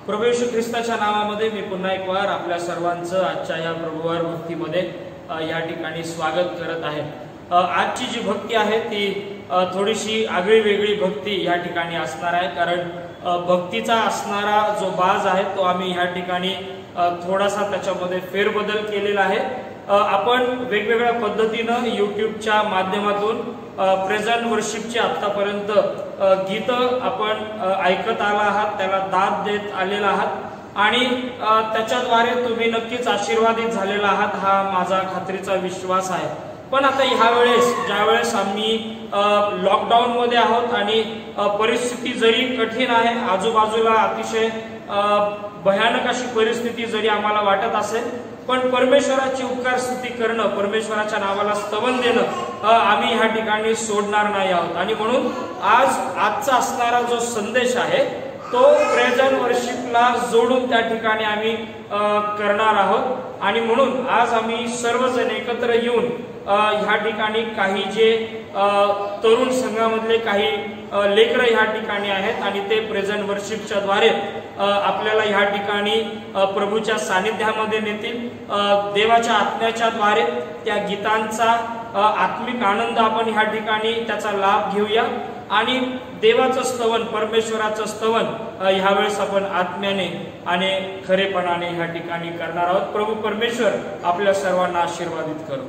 प्रभू येशू ख्रिस्ताच्या नावामध्ये मी पुन्हा एक वार आपल्या सर्वांचं आजच्या या प्रभुवार भक्तीमध्ये या ठिकाणी स्वागत करत आहे। आजची जी भक्ती आहे ती थोडीशी आगळी वेगळी भक्ती या ठिकाणी असणार आहे, कारण भक्तीचा असणारा जो बाज आहे तो आम्ही या ठिकाणी थोडासा त्याच्यामध्ये फेरबदल केलेला आहे। आपण वेगवेगळ्या पद्धतीनं यूट्यूबच्या माध्यमातून प्रेझेंट वर्शिपचे आतापर्यंत गीत आपण ऐकत आला आहात, त्याला दाद देत आलेला आहात आणि त्याच्याद्वारे तुम्ही नक्कीच आशीर्वादित झालेला आहात, हा माझा खात्रीचा विश्वास आहे। पण आता ह्या वेळेस ज्यावेळेस आम्ही लॉकडाऊन मध्ये आहोत आणि परिस्थिती जरी कठीण आहे, आजूबाजूला अतिशय भयानक अशी परिस्थिती जरी आम्हाला वाटत असेल, पण परमेश्वराची उपकार स्तुती करणं, परमेश्वराच्या नावाला स्तवन देणं आम्ही ह्या ठिकाणी सोडणार नाही आहोत। आणि म्हणून आजचा असणारा जो संदेश आहे तो प्रेझेंट वर्शिपला जोडून त्या ठिकाणी आम्ही करणार आहोत। आणि म्हणून आज आम्ही सर्वजण एकत्र येऊन ह्या ठिकाणी काही जे तरुण संघामधले काही लेकरं ह्या ठिकाणी आहेत आणि ते प्रेझेंट वर्शिपच्या द्वारे आपल्याला ह्या ठिकाणी प्रभूच्या सानिध्यामध्ये नेतील। देवाच्या आत्म्याच्या द्वारे त्या गीतांचा आत्मिक आनंद आपण ह्या ठिकाणी त्याचा लाभ घेऊया आणि देवाचं स्तवन, परमेश्वराचं स्तवन ह्यावेळेस आपण आत्म्याने आणि खरेपणाने ह्या ठिकाणी करणार आहोत। प्रभू परमेश्वर आपल्या सर्वांना आशीर्वादित करू।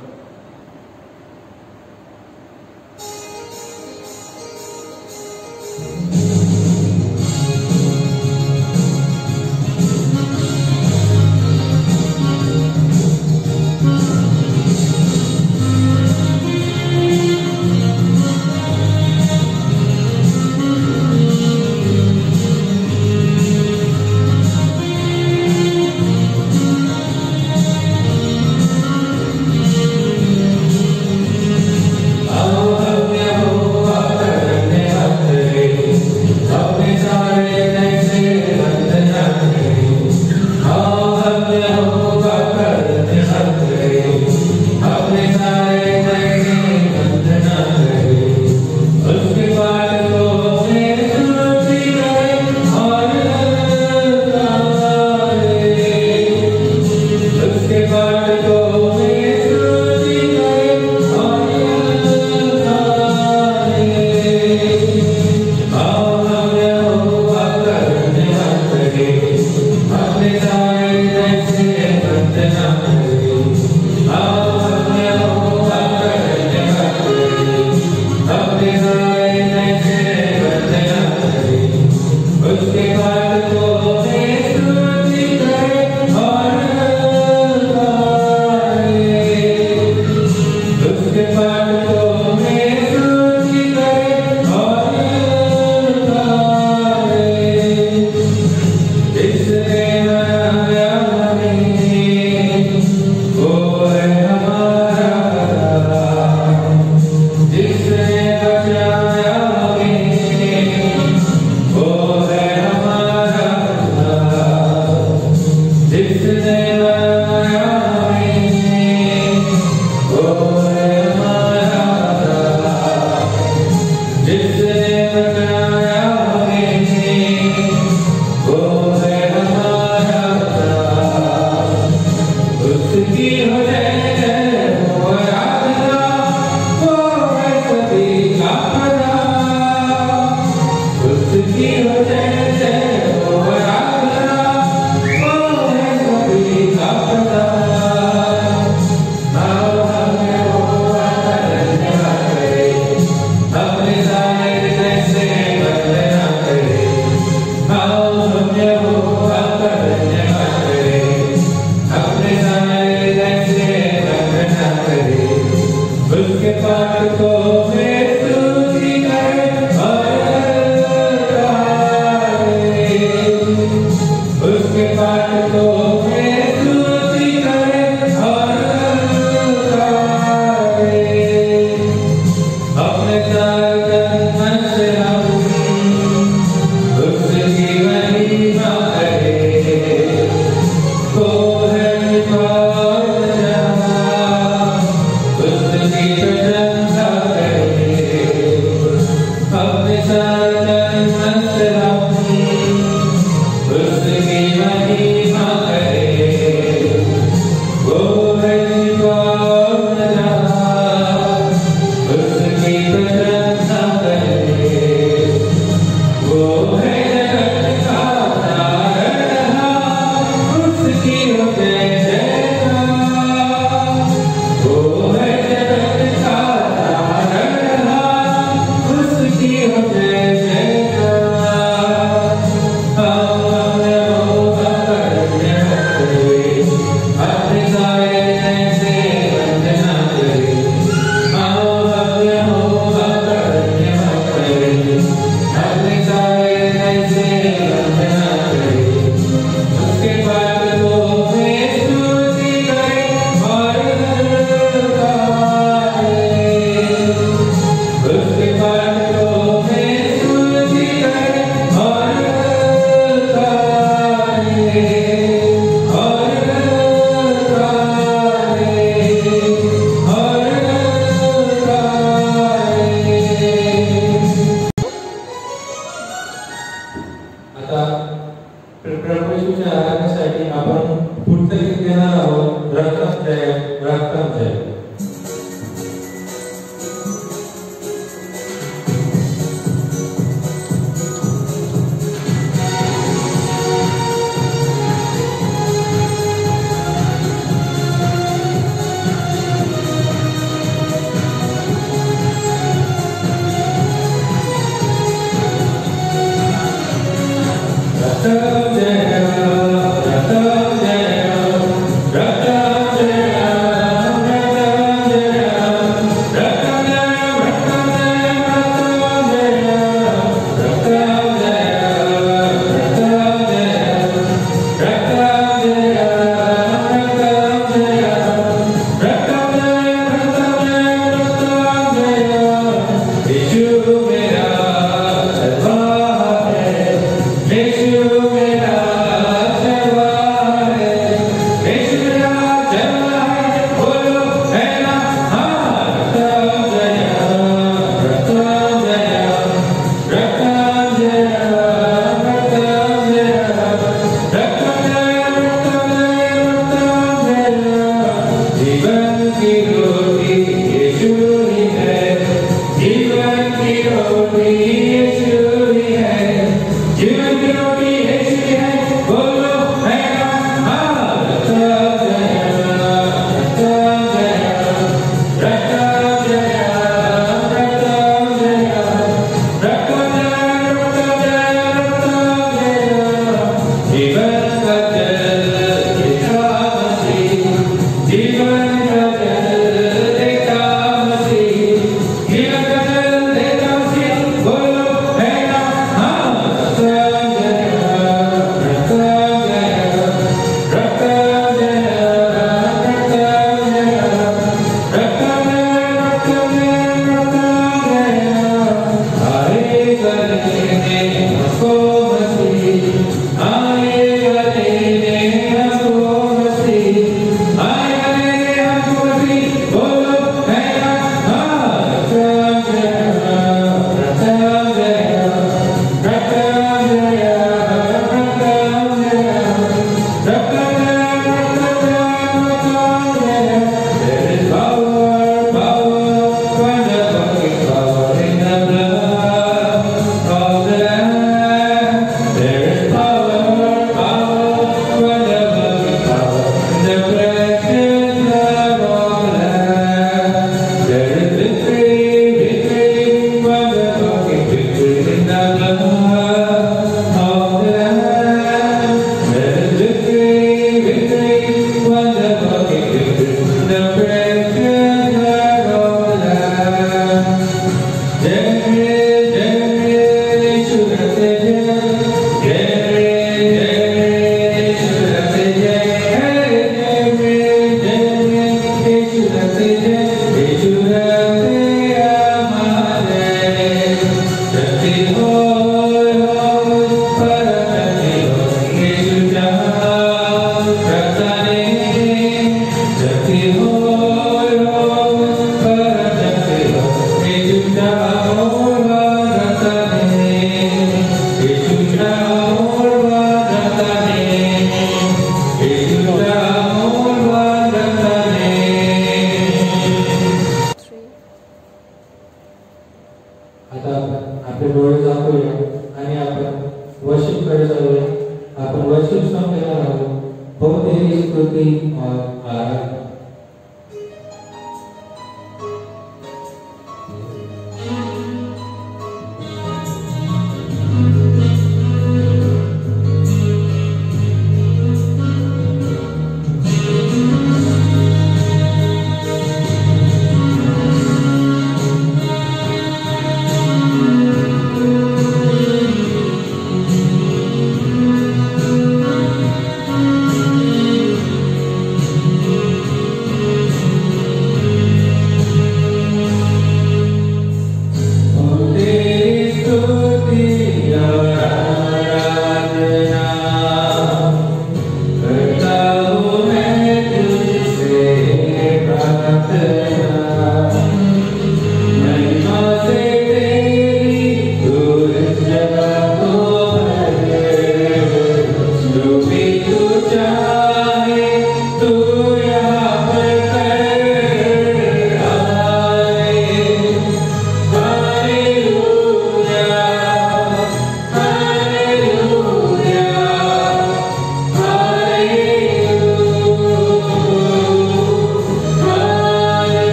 Rata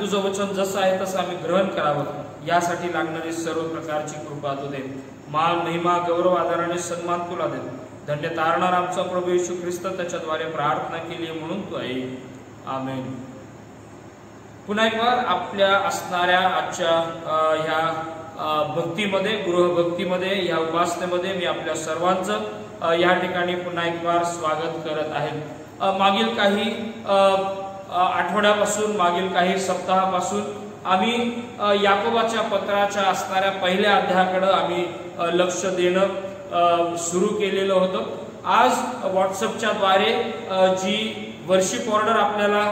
तुझं वचन जसं आहे तसं आम्ही ग्रहण करावं, यासाठी लागणारी सर्व प्रकारची कृपा तू दे. मान, महिमा, गौरव, आदराने सन्मान तुला दे. धन्य तारणार आमचा प्रभू येशू ख्रिस्त, त्याच्याद्वारे प्रार्थना केली म्हणून तू आहे. आमेन. पुन्हा एक बार आपल्या असणाऱ्या आजच्या ह्या भक्तीमध्ये, गृहभक्तीमध्ये, ह्या उपासनेमध्ये मी आपल्या सर्वांचं या ठिकाणी पुन्हा एक बार स्वागत करत आहे. मागील काही आठवड्यापासून, मागील काही सप्ताहापासून आम्ही याकोबाच्या पत्राच्या असणाऱ्या पहिल्या अध्यायाकडे आम्ही लक्ष देणं सुरू केलेलं होतं. आज व्हॉट्सअपच्या द्वारे जी वर्शिप ऑर्डर आपल्याला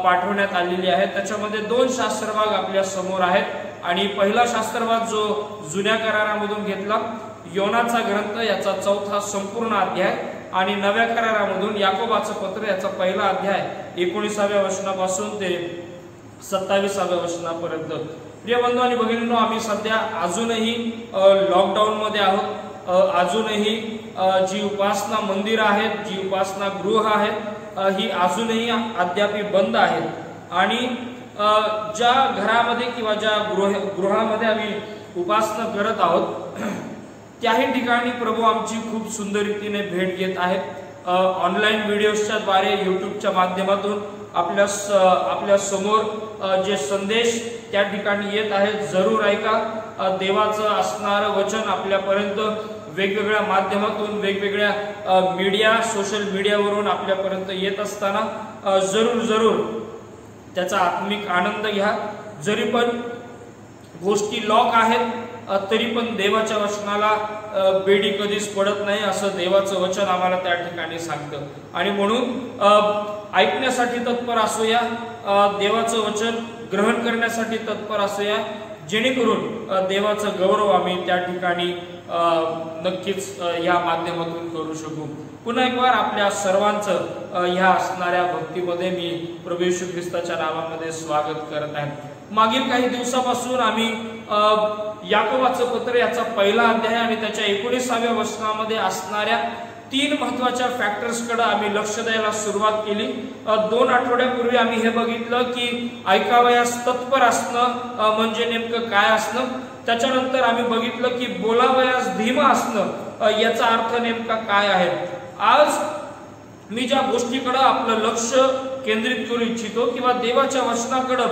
पाठवण्यात आलेली आहे त्याच्यामध्ये 2 शास्त्रभाग आपल्या समोर आहेत आणि पहिला शास्त्रभाग जो जुन्या करारामधून घेतला, योनाचा ग्रंथ याचा 4था संपूर्ण अध्याय, आणि नव्या करारामधून याकोबाचं पत्र याचा पहिला अध्याय 19व्या वचनापासून ते 27व्या वचनापर्यंत. प्रिय बंधू आणि भगिनींनो, आम्ही सध्या अजूनही लॉकडाऊन मध्ये आहोत. अजूनही जी उपासना मंदिर आहेत, जी उपासना गृह आहेत, ही अजूनही अद्याप बंद आहेत. आणि ज्या घरामध्ये किंवा ज्या गृहामध्ये आम्ही उपासना करत आहोत त्याही ठिकाणी प्रभू आमची खूप सुंदर रीतीने भेट घेत आहेत. ऑनलाईन व्हिडिओच्या द्वारे, युट्यूबच्या माध्यमातून आपल्या समोर जे संदेश त्या ठिकाणी येत आहेत, जरूर ऐका. देवाचं असणारं वचन आपल्यापर्यंत वेगवेगळ्या माध्यमातून, वेगवेगळ्या मीडिया, सोशल मीडियावरून आपल्यापर्यंत येत असताना जरूर त्याचा आत्मिक आनंद घ्या. जरी पण गोष्टी लॉक आहेत तरी पण देवाच्या वचनाला बेडी कधीच पडत नाही, असं देवाचं वचन आम्हाला त्या ठिकाणी सांगतं. आणि म्हणून ऐकण्यासाठी तत्पर असूया, देवाचं वचन ग्रहण करण्यासाठी तत्पर असूया, जेणेकरून देवाचं गौरव आम्ही त्या ठिकाणी नक्कीच या माध्यमातून करू शकू. पुन्हा एक बार आपल्या सर्वांचं ह्या असणाऱ्या भक्तीमध्ये मी प्रभू येशू ख्रिस्ताच्या नावामध्ये स्वागत करत आहे. मागील काही दिवसापासून आम्ही याकोबाचं पत्र याचा पहिला अध्याय आणि त्याच्या 19व्या वचनामध्ये असणाऱ्या 3 महत्वाच्या फॅक्टर्स कडे आम्ही लक्ष द्यायला सुरुवात केली. 2 आठवड्यापूर्वी आम्ही हे बघितलं की ऐकावयास तत्पर असणं म्हणजे नेमकं काय असणं. त्याच्यानंतर आम्ही बघितलं की बोलावयास धीमा असणं याचा अर्थ नेमका काय आहे. आज मी ज्या गोष्टीकडे आपलं लक्ष केंद्रित करू इच्छितो किंवा देवाच्या वचनाकडे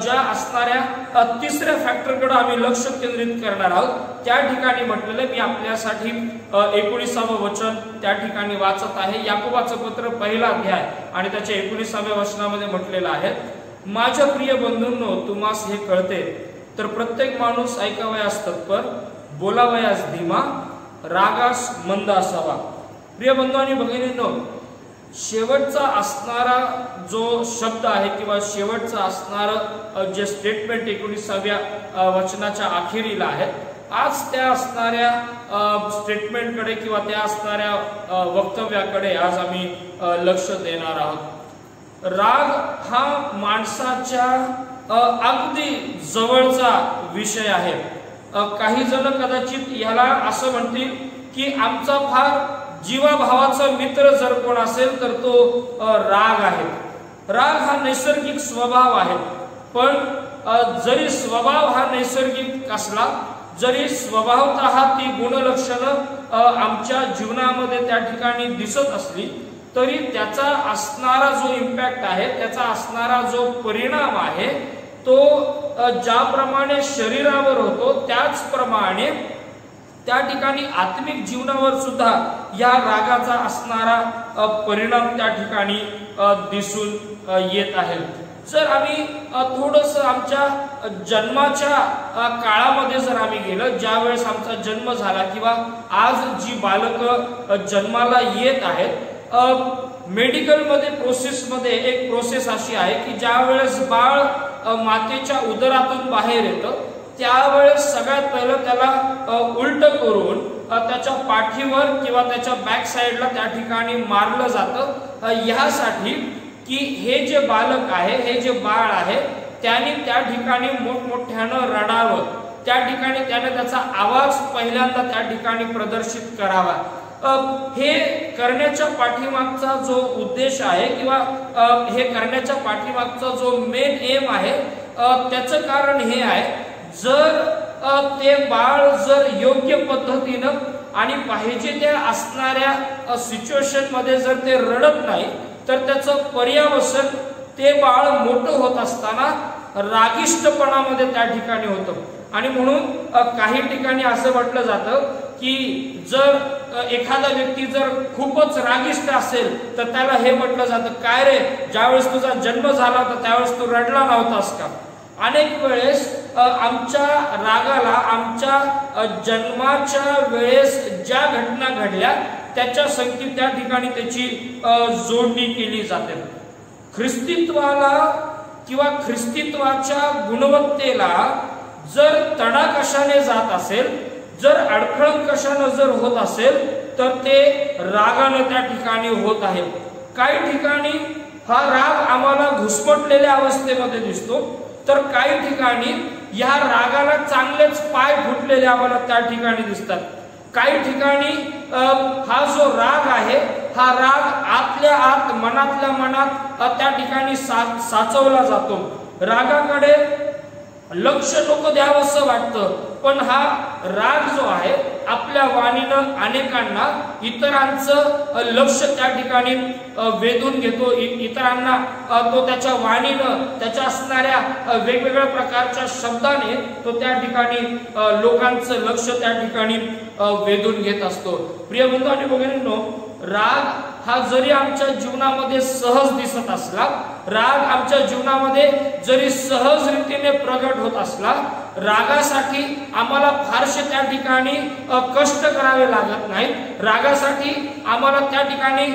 ज्या असणाऱ्या तिसऱ्या फॅक्टरकडे आम्ही लक्ष केंद्रित करणार आहोत, त्या ठिकाणी म्हटलेलं मी आपल्यासाठी 19वं वचन त्या ठिकाणी वाचत आहे. याकोबाचं पत्र पहिला अध्याय आणि त्याच्या 19व्या वचनामध्ये म्हटलेलं आहे, माझ्या प्रिय बंधूंनो, तुम्हास हे कळते तर प्रत्येक माणूस ऐकावयास तत्पर, बोलावयास धीमा, रागास मंद असावा. प्रिय बंधू आणि भगिनींनो, शेवटचा असणारा जो शब्द आहे किंवा शेवटचं असणारं जे स्टेटमेंट 19व्या वचनाच्या अखेरीला आहे, आज त्या असणाऱ्या स्टेटमेंटकडे किंवा त्या असणाऱ्या वक्तव्याकडे आज आम्ही लक्ष देणार आहोत. राग हा माणसाच्या अगदी जवळचा विषय आहे. काही जण कदाचित याला असं म्हणतील की आमचा फार जीवाभावाचा मित्र जर कोण असेल तर तो राग आहे. राग हा नैसर्गिक स्वभाव आहे. पण जरी स्वभाव हा नैसर्गिक असला, जरी स्वभावतः ती गुणलक्षणं आमच्या जीवनामध्ये त्या ठिकाणी दिसत असली, तरी त्याचा असणारा जो इम्पॅक्ट आहे, त्याचा असणारा जो परिणाम आहे, तो ज्याप्रमाणे शरीरावर होतो त्याचप्रमाणे त्या ठिकाणी आत्मिक जीवनावर सुद्धा या रागाचा असणारा परिणाम त्या ठिकाणी दिसून येत आहे. जर आम्ही थोडंसं आमच्या जन्माच्या काळामध्ये जर आम्ही गेलं, ज्या वेळेस आमचा जन्म झाला किंवा आज जी बालक जन्माला येत आहेत, मेडिकल मध्ये प्रोसेसमध्ये एक प्रोसेस अशी आहे की ज्या वेळेस बाळ मातेच्या उदरातून बाहेर येतं त्यावेळेस सगळ्यात पहिलं त्याला उलट करून त्याच्या पाठीवर किंवा त्याच्या बॅक साइडला त्या ठिकाणी मारलं जातं, यासाठी की हे जे बालक आहे, हे जे बाळ आहे, त्याने त्या ठिकाणी मोठमोठ्यानं रडावं, त्या ठिकाणी त्याने त्याचा आवाज पहिल्यांदा त्या ठिकाणी प्रदर्शित करावा. हे करण्याच्या पाठीमागचा जो उद्देश आहे किंवा हे करण्याच्या पाठीमागचा जो मेन एम आहे त्याचं कारण हे आहे, जर ते बाळ जर योग्य पद्धतीनं आणि पाहिजे त्या असणाऱ्या सिच्युएशन मध्ये जर ते रडत नाही तर त्याचं पर्यावसन ते बाळ मोठं होत असताना रागिष्टपणामध्ये त्या ठिकाणी होतं। आणि म्हणून काही ठिकाणी असं म्हटलं जातं की जर एखादा व्यक्ती जर खूपच रागिष्ट असेल तर त्याला हे म्हटलं जातं, काय रे, ज्यावेळेस तुझा जन्म झाला तर त्यावेळेस तू रडला नव्हतास का? अनेक वेळेस आमच्या रागाला आमच्या जन्माच्या वेळेस ज्या घटना घडल्या त्याच्या संगती त्या ठिकाणी त्याची जोडणी केली जाते। ख्रिस्तित्वाला किंवा ख्रिस्तित्वाच्या गुणवत्तेला जर तडा कशाने जात असेल, जर अडखळण कशाने जर होत असेल तर ते रागाने त्या ठिकाणी होत आहे। काही ठिकाणी हा राग आम्हाला घुसमटलेल्या अवस्थेमध्ये दिसतो, तर काही ठिकाणी या रागाला चांगलेच पाय फुटलेले आम्हाला त्या ठिकाणी दिसतात। काही ठिकाणी हा जो राग आहे हा राग आतल्या आत मनातल्या मनात त्या ठिकाणी साचवला जातो। रागाकडे लक्ष नको द्यावं असं वाटतं, पण हा राग जो आहे आपल्या वाणीनं अनेकांना इतरांचं लक्ष त्या ठिकाणी वेधून घेतो। इतरांना तो त्याच्या वाणीनं त्याच्या असणाऱ्या वेगवेगळ्या प्रकारच्या शब्दाने तो त्या ठिकाणी लोकांचं लक्ष त्या ठिकाणी वेधून घेत असतो। प्रिय बंधू आणि भगिनींनो, राग हा जरी आमच्या जीवनामध्ये सहज दिसत असला, राग आमच्या जीवनामध्ये जरी सहज रीतीने प्रगट होत असला, रागासाठी आम्हाला फारसे त्या ठिकाणी कष्ट करावे लागत नाही। रागासाठी आम्हाला त्या ठिकाणी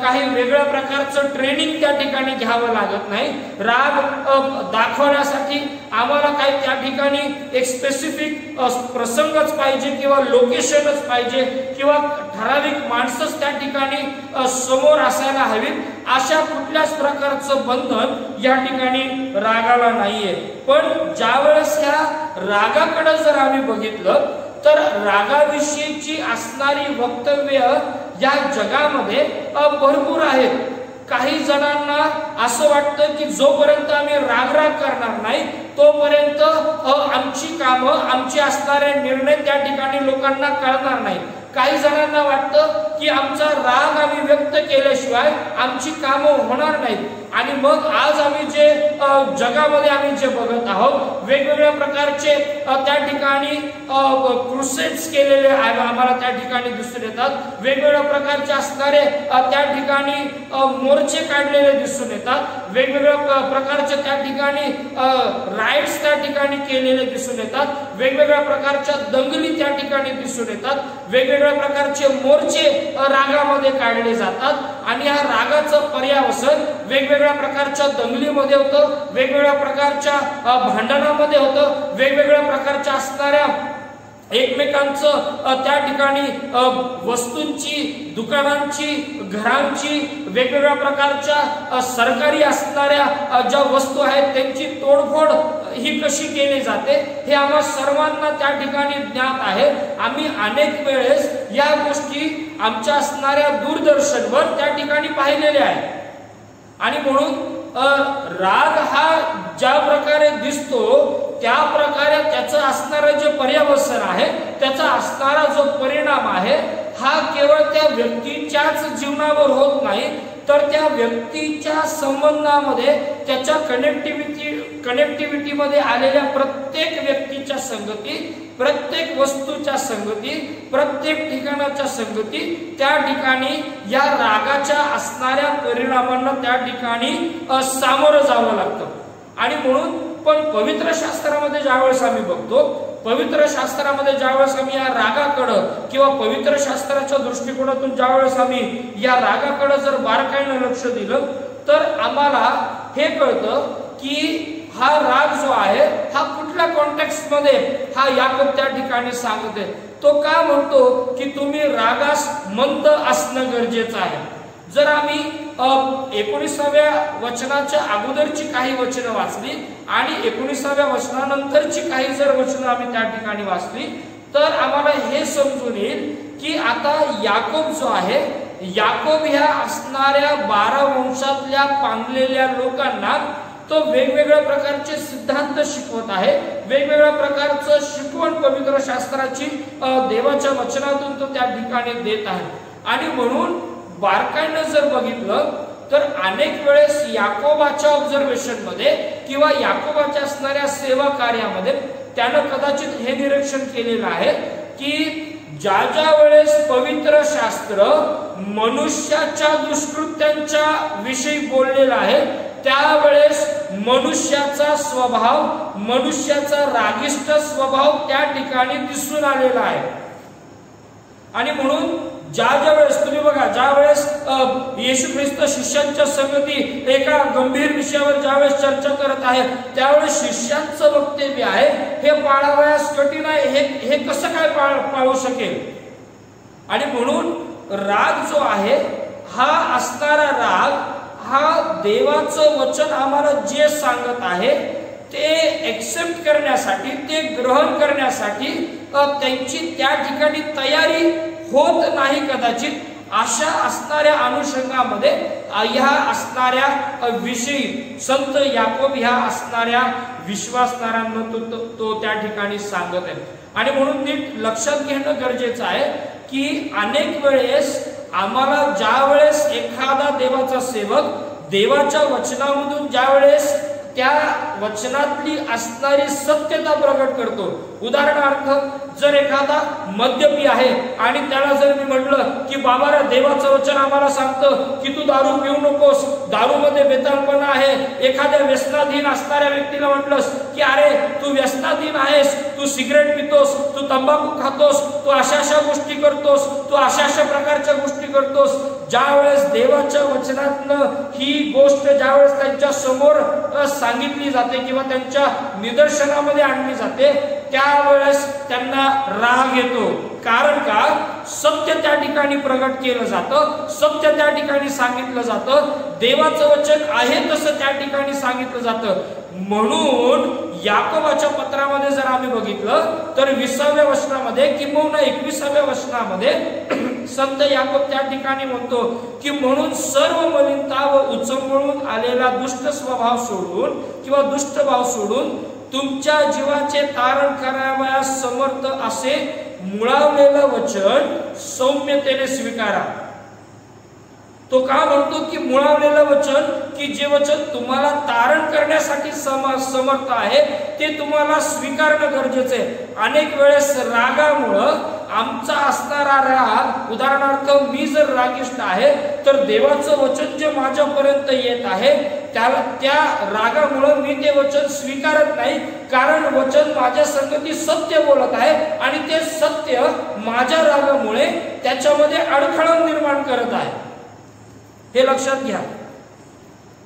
काही वेगळ्या प्रकारचं ट्रेनिंग त्या ठिकाणी घ्यावं लागत नाही। राग दाखवण्यासाठी आम्हाला काही त्या ठिकाणी एक स्पेसिफिक प्रसंगच पाहिजे किंवा लोकेशनच पाहिजे किंवा ठराविक माणसंच त्या ठिकाणी समोर असायला हवीत, अशा कुठल्याच प्रकारचं बंधन या ठिकाणी रागाला नाहीये। पण ज्यावेळेस ह्या रागाकडे जर आम्ही बघितलं तर रागाविषयीची असणारी वक्तव्य या जगामध्ये भरपूर आहेत। काही जणांना असं वाटतं की जोपर्यंत आम्ही राग करणार नाही तोपर्यंत आमची कामं आमचे असणारे निर्णय त्या ठिकाणी लोकांना कळणार नाही। काही जणांना वाटतं की आमचा राग आम्ही व्यक्त केल्याशिवाय आमची कामं होणार नाहीत। आणि मग आज आम्ही जे जगामध्ये आम्ही जे बघत आहोत वेगवेगळ्या प्रकारचे त्या ठिकाणी क्रुसेड्स केलेले आम्हाला त्या ठिकाणी दिसून येतात। वेगवेगळ्या प्रकारचे असणारे त्या ठिकाणी मोर्चे काढलेले दिसून येतात। वेगवेगळ्या प्रकारचे त्या ठिकाणी राईट्स त्या ठिकाणी केलेले दिसून येतात। वेगवेगळ्या प्रकारच्या दंगली त्या ठिकाणी दिसून येतात। वेगवेगळ्या प्रकारचे मोर्चे रागामध्ये काढले जातात आणि या रागाचं पर्यावसन वेगवेगळ्या प्रकारच्या दंगलीमध्ये होतं, वेगवेगळ्या प्रकारच्या भांडणामध्ये होतं, वेगवेगळ्या प्रकारच्या असणाऱ्या एकमेकांचं त्या ठिकाणी वस्तूंची, दुकानांची, घरांची, वेगवेगळ्या प्रकारच्या सरकारी असणाऱ्या ज्या वस्तू आहेत त्यांची तोडफोड ही कशी केली जाते हे आम्हा सर्वांना त्या ठिकाणी ज्ञात आहे। आम्ही अनेक वेळेस या गोष्टी आमच्या असणाऱ्या दूरदर्शनवर त्या ठिकाणी पाहिलेल्या आहेत। आणि म्हणून राग हा ज्या प्रकारे दिसतो त्या प्रकारे त्याचं असणारं जे पर्यावसन आहे, त्याचा असणारा जो परिणाम आहे हा केवळ त्या व्यक्तीच्याच जीवनावर होत नाही तर त्या व्यक्तीच्या संबंधामध्ये त्याच्या कनेक्टिव्हिटीमध्ये आलेल्या प्रत्येक व्यक्तीच्या संगती, प्रत्येक वस्तूच्या संगती, प्रत्येक ठिकाणाच्या संगती त्या ठिकाणी या रागाच्या असणाऱ्या परिणामांना त्या ठिकाणी सामोरं जावं लागतं। आणि म्हणून पण पवित्र शास्त्रामध्ये ज्यावेळेस आम्ही बघतो, पवित्र शास्त्रामध्ये ज्यावेळेस आम्ही या रागाकडं किंवा पवित्र शास्त्राच्या दृष्टिकोनातून ज्यावेळेस आम्ही या रागाकडं जर बारकाईनं लक्ष दिलं तर आम्हाला हे कळतं की हा राग जो आहे हा कुठल्या कॉन्टेक्स्ट मध्ये हा याकोब त्या ठिकाणी सांगते। तो का म्हणतो की तुम्ही रागास मंद असणं गरजेचं आहे। जर आम्ही 19व्या वचनाच्या अगोदरची काही वचनं वाचली आणि 19व्या वचनानंतरची काही जर वचनं आम्ही त्या ठिकाणी वाचली तर आम्हाला हे समजून येईल की आता याकोब जो आहे, याकोब ह्या असणाऱ्या 12 वंशातल्या पांगलेल्या लोकांना तो वेगवेगळ्या प्रकारचे सिद्धांत शिकवत आहे, वेगवेगळ्या प्रकारचं शिकवण पवित्र शास्त्राची देवाच्या वचनातून तो त्या ठिकाणी देत आहे। आणि म्हणून बारकाईनं जर बघितलं तर अनेक वेळेस याकोबाच्या ऑब्झर्वेशन मध्ये किंवा याकोबाच्या असणाऱ्या सेवा कार्यामध्ये त्यानं कदाचित हे निरीक्षण केलेलं आहे की ज्या ज्या वेळेस पवित्र शास्त्र मनुष्याच्या दुष्कृत्यांच्या विषयी बोललेलं आहे त्यावेळेस मनुष्याचा स्वभाव, मनुष्याचा रागिष्ट स्वभाव त्या ठिकाणी दिसून आलेला आहे। आणि म्हणून ज्या ज्या वेळेस तुम्ही बघा, ज्या वेळेस येशू ख्रिस्त शिष्यांच्या संगती एका गंभीर विषयावर ज्यावेळेस चर्चा करत आहे त्यावेळेस शिष्यांचं वक्तव्य आहे हे पाळावयास कठीण आहे, हे कसं काय पाळू शकेल। आणि म्हणून राग जो आहे हा असणारा राग हा देवाचं वचन आम्हाला जे सांगत आहे ते एक्सेप्ट करण्यासाठी, ते ग्रहण करण्यासाठी त्यांची त्या ठिकाणी तयारी होत नाही कदाचित। अशा असणाऱ्या अनुषंगामध्ये ह्या असणाऱ्या विषयी संत याकोब ह्या असणाऱ्या विश्वासणाऱ्यांना तो त्या ठिकाणी सांगत आहे। आणि म्हणून नीट लक्षात घेणं गरजेचं आहे की अनेक वेळेस आम्हाला ज्या वेळेस एखादा देवाचा सेवक देवाच्या वचनामधून ज्या वेळेस त्या वचनातली असणारी सत्यता प्रकट करतो, उदाहरणार्थ जर एखादा मद्यपी आहे आणि त्याला जर मी म्हटलं की बाबा रे देवाचं वचन आम्हाला सांगतं की तू दारू पिऊ नकोस, दारूमध्ये बेतालपणा आहे, एखाद्या व्यसनाधीन असणाऱ्या व्यक्तीला म्हटलंस की अरे तू व्यसनाधीन आहेस, तू सिगरेट पितोस, तू तंबाखू खातोस, तू अशा अशा गोष्टी करतोस, तू अशा अशा प्रकारच्या गोष्टी करतोस, ज्या वेळेस देवाच्या वचनातनं ही गोष्ट ज्यावेळेस त्यांच्या समोर सांगितली जाते किंवा त्यांच्या निदर्शनामध्ये आणली जाते त्यावेळेस त्यांना राग येतो। कारण का? सत्य त्या ठिकाणी प्रकट केलं जातं, सत्य त्या ठिकाणी सांगितलं जातं, देवाचं वचन आहे तसं त्या ठिकाणी सांगितलं जातं। म्हणून याकोबाच्या पत्रामध्ये जर आम्ही बघितलं तर 20व्या वचनामध्ये किंवा 21व्या वचनामध्ये संत याकोब त्या ठिकाणी म्हणतो की म्हणून सर्व मलिनता व उचंबळून आलेला दुष्ट स्वभाव सोडून किंवा दुष्ट भाव सोडून तुमच्या जीवाचे तारण करावयास समर्थ असे मुळावलेलं वचन सौम्यतेने स्वीकारा। तो का म्हणतो की मुळावलेलं वचन, की जे वचन तुम्हाला तारण करण्यासाठी समर्थ आहे ते तुम्हाला स्वीकारणं गरजेचं आहे। अनेक वेळेस रागामुळं आमचा असणारा राग, उदाहरणार्थ मी जर रागिष्ट आहे तर देवाचं वचन जे माझ्यापर्यंत येत आहे त्याला त्या रागामुळं मी ते वचन स्वीकारत नाही, कारण वचन माझ्या संगती सत्य बोलत आहे आणि ते सत्य माझ्या रागामुळे त्याच्यामध्ये अडथळा निर्माण करत आहे, हे लक्षात घ्या।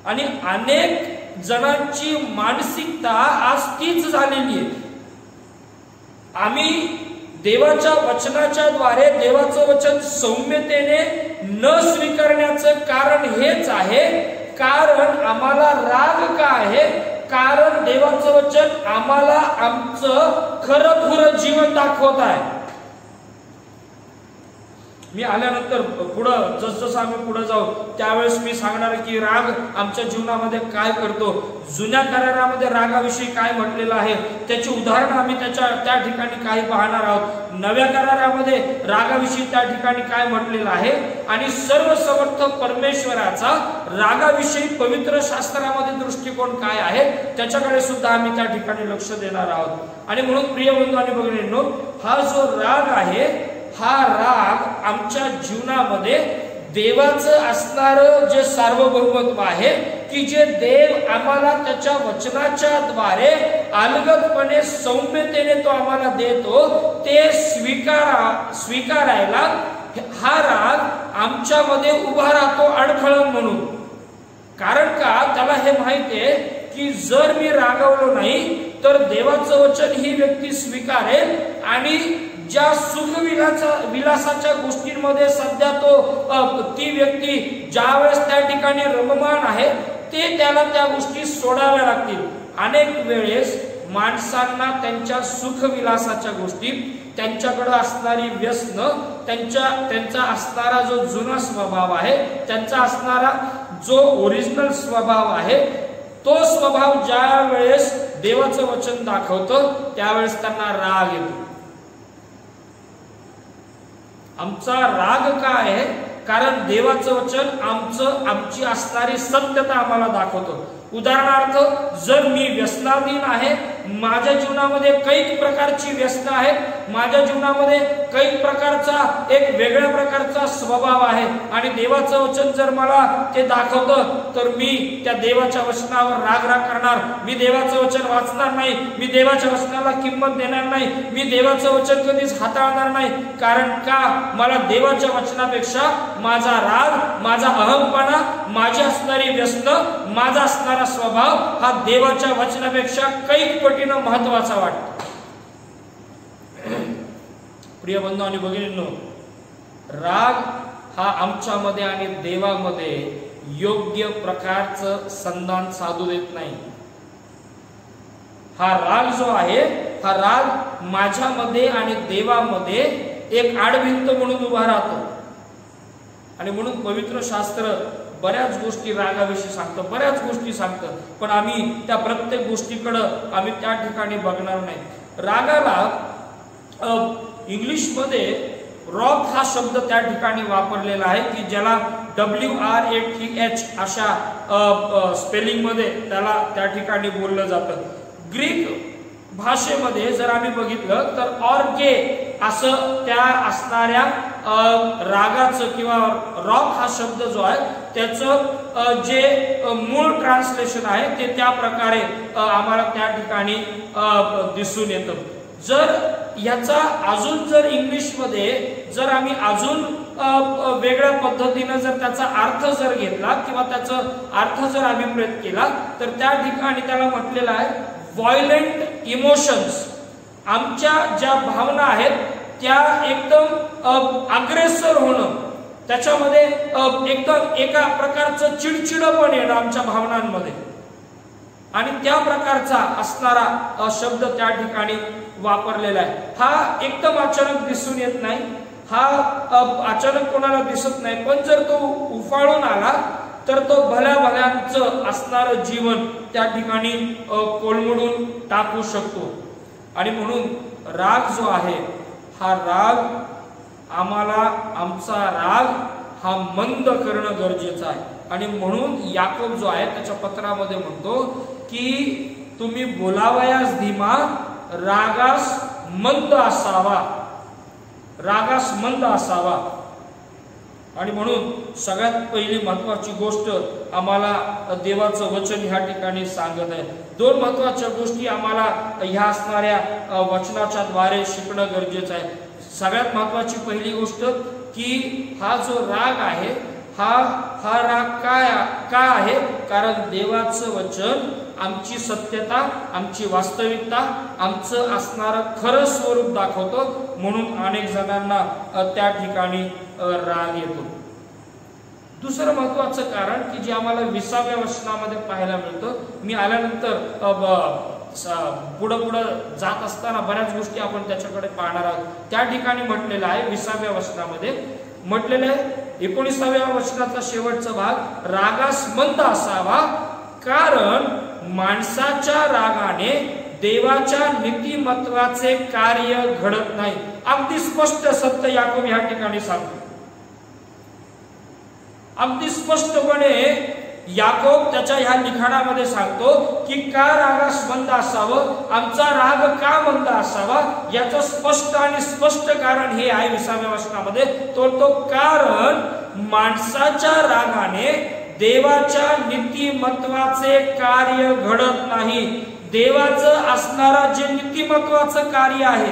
आणि अनेक जणांची मानसिकता आज तीच झालेली आहे। आम्ही देवाच्या वचनाच्या द्वारे देवाचं वचन सौम्यतेने न स्वीकारण्याचं कारण हेच आहे, कारण आम्हाला राग का आहे? कारण देवाचं वचन आम्हाला आमचं खरं खुरं जीवन दाखवत आहे। मी आल्यानंतर पुढं जसजसं आम्ही पुढे जाऊ त्यावेळेस मी सांगणार की राग आमच्या जीवनामध्ये काय करतो, जुन्या करारामध्ये रागाविषयी काय म्हटलेलं आहे त्याची उदाहरणं आम्ही त्या ठिकाणी काही पाहणार आहोत। नव्या करारामध्ये रागाविषयी त्या ठिकाणी काय म्हटलेलं आहे आणि सर्वसमर्थ परमेश्वराचा रागाविषयी पवित्र शास्त्रामध्ये दृष्टिकोन काय आहे त्याच्याकडे सुद्धा आम्ही त्या ठिकाणी लक्ष देणार आहोत। आणि म्हणून प्रिय बंधू आणि भगिनींनो, हा जो राग आहे हा राग आमच्या जीवनामध्ये देवाचं असणारं जे सार्वभौमत्व आहे की जे देव आम्हाला त्याच्या वचनाच्या द्वारे अलगदपणे सौम्यतेने तो आम्हाला देतो ते स्वीकारायला हा राग आमच्यामध्ये उभा राहतो अडखळण म्हणून। कारण का? त्याला हे माहिती आहे की जर मी रागावलो नाही तर देवाचं वचन ही व्यक्ती स्वीकारेल आणि ज्या सुखविलासाच्या गोष्टींमध्ये सध्या ती व्यक्ती ज्यावेळेस त्या ठिकाणी रममाण आहे ते त्याला त्या गोष्टी सोडाव्या लागतील। अनेक वेळेस माणसांना त्यांच्या सुखविलासाच्या गोष्टी, त्यांच्याकडे असणारी व्यसन, त्यांचा असणारा जो जुना स्वभाव आहे, त्यांचा असणारा जो ओरिजिनल स्वभाव आहे तो स्वभाव ज्या वेळेस देवाचं वचन दाखवतं त्यावेळेस त्यांना राग येतो. आमचा राग काय आहे? कारण देवाचं वचन आमची असणारी सत्यता आम्हाला दाखवतो. उदाहरणार्थ, जर मी व्यसनाधीन आहे, माझ्या जीवनामध्ये कैक प्रकारची व्यसन आहेत, माझ्या जीवनामध्ये कैक प्रकारचा एक वेगळ्या प्रकारचा स्वभाव आहे आणि देवाचं वचन जर मला ते दाखवतं तर मी त्या देवाच्या वचनावर राग करणार. मी देवाचं वचन वाचणार नाही, मी देवाच्या वचनाला किंमत देणार नाही, मी देवाचं वचन कधीच हाताळणार नाही. कारण का? मला देवाच्या वचनापेक्षा माझा राग, माझा अहंपणा, माझी असणारी व्यसन, माझा असणारा स्वभाव हा देवाच्या वचनापेक्षा कैक पटीनं महत्वाचा वाटतो. प्रिय बंधू आणि भगिनींनो, राग हा आमच्यामध्ये आणि देवामध्ये योग्य प्रकारचं संधान साधू देत नाही. हा राग जो आहे, हा राग माझ्यामध्ये आणि देवामध्ये एक आडभिंत म्हणून उभा राहतो. आणि म्हणून पवित्र शास्त्र बऱ्याच गोष्टी रागाविषयी सांगतं, बऱ्याच गोष्टी सांगतं, पण आम्ही त्या प्रत्येक गोष्टीकडं आम्ही त्या ठिकाणी बघणार नाही. रागाला इंग्लिशमध्ये रॉक हा शब्द त्या ठिकाणी वापरलेला आहे की ज्याला WRATH अशा स्पेलिंग मध्ये त्याला त्या ठिकाणी बोललं जातं. ग्रीक भाषेमध्ये जर आम्ही बघितलं तर ऑर्गे असं त्या असणाऱ्या रागाचं किंवा रॉक हा शब्द जो आहे त्याचं जे मूळ ट्रान्सलेशन आहे ते त्या प्रकारे आम्हाला त्या ठिकाणी दिसून येतं. जर याचा अजून जर इंग्लिशमध्ये जर आम्ही अजून वेगळ्या पद्धतीने जर त्याचा अर्थ जर घेतला किंवा त्याचा अर्थ जर अभिप्रेत केला तर त्या ठिकाणी त्याला म्हटलेलं आहे व्हायलेंट इमोशन्स. आमच्या ज्या भावना आहेत त्या एकदम अग्रेसर होणं, त्याच्यामध्ये एकदम एका प्रकारचं चिडचिडपण येणं आमच्या भावनांमध्ये, आणि त्या प्रकारचा असणारा शब्द त्या ठिकाणी वापरलेला आहे. हा एकदम अचानक दिसून येत नाही, हा अचानक कोणाला दिसत नाही, पण जर तो उफाळून आला तर तो भल्या भल्यांचं असणारं जीवन त्या ठिकाणी कोलमडून टाकू शकतो. आणि म्हणून राग जो आहे हा राग आम्हाला, आमचा राग हा मंद करणं गरजेचं आहे. आणि म्हणून याकोब जो आहे त्याच्या पत्रामध्ये म्हणतो की तुम्ही बोलावयास धीमा, रागास मंद असावा, रागास मंद असावा. आणि म्हणून सगळ्यात पहिली महत्वाची गोष्ट आम्हाला देवाचं वचन ह्या ठिकाणी सांगत आहे. दोन महत्वाच्या गोष्टी आम्हाला ह्या असणाऱ्या वचनाच्या द्वारे शिकणं गरजेचं आहे. सगळ्यात महत्वाची पहिली गोष्ट की हा जो राग आहे हा राग काय आहे? कारण देवाचं वचन आमची सत्यता, आमची वास्तविकता, आमचं असणारं खरं स्वरूप दाखवतो. म्हणून अनेक जणांना त्या ठिकाणी राग येतो. दुसरं महत्वाचं कारण की जे आम्हाला 20व्या वचनामध्ये पाहायला मिळतं, मी आल्यानंतर पुढं जात असताना बऱ्याच गोष्टी आपण त्याच्याकडे पाहणार आहोत. त्या ठिकाणी म्हटलेलं आहे 20व्या वचनामध्ये म्हटलेलं आहे 19व्या वचनाचा शेवटचा भाग, रागास मंद असावा कारण माणसाच्या रागाने देवाच्या नीतिमत्वाचे कार्य घडत नाही. अगदी स्पष्ट सत्य याकोब या ठिकाणी सांगतो. अगदी स्पष्टपणे याकोब त्याच्या ह्या लिखाणामध्ये सांगतो की का रागास मंद असावं, आमचा राग का मंद असावा, याचं स्पष्ट आणि स्पष्ट कारण हे आहे 20व्या वचनामध्ये. तो कारण माणसाच्या रागाने देवाच्या नीतिमत्वाचे कार्य घडत नाही. देवाचं असणारं जे नीतिमत्वाचं कार्य आहे,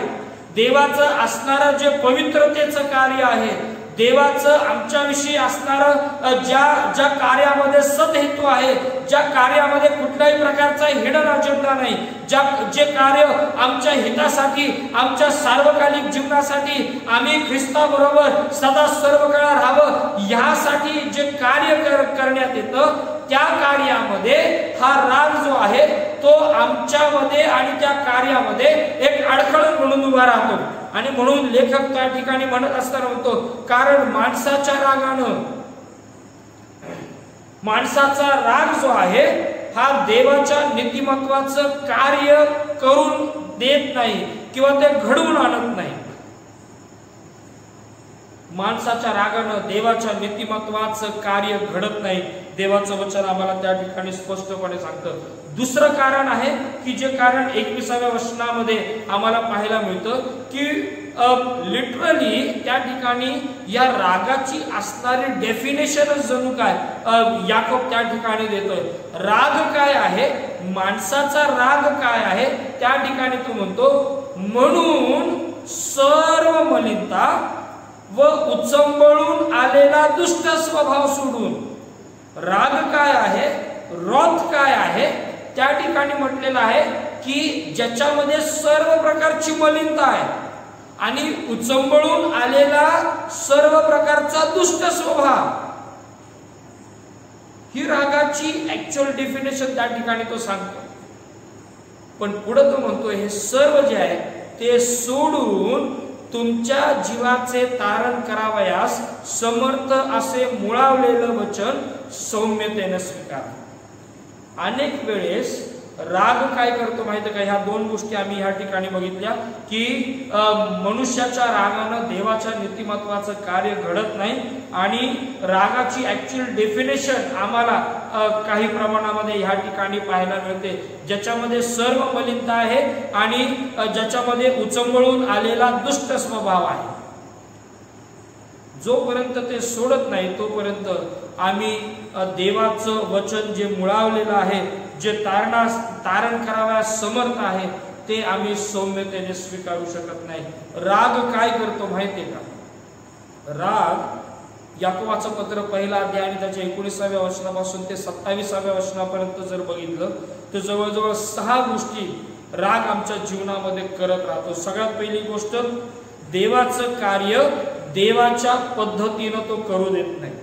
देवाचं असणारं जे पवित्रतेचं कार्य आहे, देवाचं आमच्याविषयी असणारं ज्या कार्यामध्ये सदहेतू आहे, ज्या कार्यामध्ये कुठल्याही प्रकारचा हिडन अजेंडा नाही, जे कार्य आमच्या हितासाठी, आमच्या सार्वकालिक जीवनासाठी, आम्ही ख्रिस्ताबरोबर सदा सर्व काळ राहावं यासाठी जे कार्य करण्यात येतं, त्या कार्यामध्ये हा राग जो आहे तो आमच्यामध्ये आणि त्या कार्यामध्ये एक अडखळ म्हणून उभा राहतो. आणि म्हणून लेखक त्या ठिकाणी म्हणत असताना म्हणतो कारण माणसाच्या रागानं, माणसाचा राग जो आहे हा देवाच्या नीतिमत्वाचं कार्य करून देत नाही किंवा ते घडवून आणत नाही. माणसाच्या रागानं देवाच्या नीतिमत्वाचं कार्य घडत नाही. देवाचं वचन आम्हाला त्या ठिकाणी स्पष्टपणे सांगतं. दुसरं कारण आहे की जे कारण 21व्या वचनामध्ये आम्हाला पाहायला मिळतं की लिटरली त्या ठिकाणी या रागाची असणारी डेफिनेशनच जणू काय याकोब त्या ठिकाणी देतोय. राग काय आहे, माणसाचा राग काय आहे, त्या ठिकाणी तो म्हणतो म्हणून सर्व मलिनता व उचंबळून आलेला दुष्ट स्वभाव सोडून. राग काय आहे, रोध काय आहे, त्या ठिकाणी म्हटलेलं आहे की ज्याच्यामध्ये सर्व प्रकारची मलिनता आहे आणि उचंबळून आलेला सर्व प्रकारचा दुष्ट स्वभाव. ही रागाची ऍक्च्युअल डेफिनेशन त्या ठिकाणी तो सांगतो. पण पुढे तो म्हणतो हे सर्व जे आहे ते सोडून तुमच्या जीवाचे तारण करावयास समर्थ असे मुळावलेलं वचन सौम्यतेने स्वीकारा. अनेक वेळेस राग काय करतो माहिती का? ह्या दोन गोष्टी आम्ही ह्या ठिकाणी बघितल्या की मनुष्याच्या रागानं देवाच्या नीतिमत्वाचं कार्य घडत नाही आणि रागाची ऍक्च्युअल डेफिनेशन आम्हाला काही प्रमाणामध्ये ह्या ठिकाणी पाहायला मिळते, ज्याच्यामध्ये सर्व मलिनता आहे आणि ज्याच्यामध्ये उचंबळून आलेला दुष्ट स्वभाव आहे. जोपर्यंत ते सोडत नाही तोपर्यंत आम्ही देवाचं वचन जे मुळावलेलं आहे, जे तारण करावयास समर्थ आहे, ते आम्ही सौम्यतेने स्वीकारू शकत नाही. राग काय करतो माहितीये का? राग याकोबाचं पत्र पहिला अध्याय आणि त्याच्या 19व्या वचनापासून ते 27व्या वचनापर्यंत जर बघितलं तर जवळजवळ 6 गोष्टी राग आमच्या जीवनामध्ये करत राहतो. सगळ्यात पहिली गोष्ट, देवाचं कार्य देवाच्या पद्धतीनं तो करू देत नाही.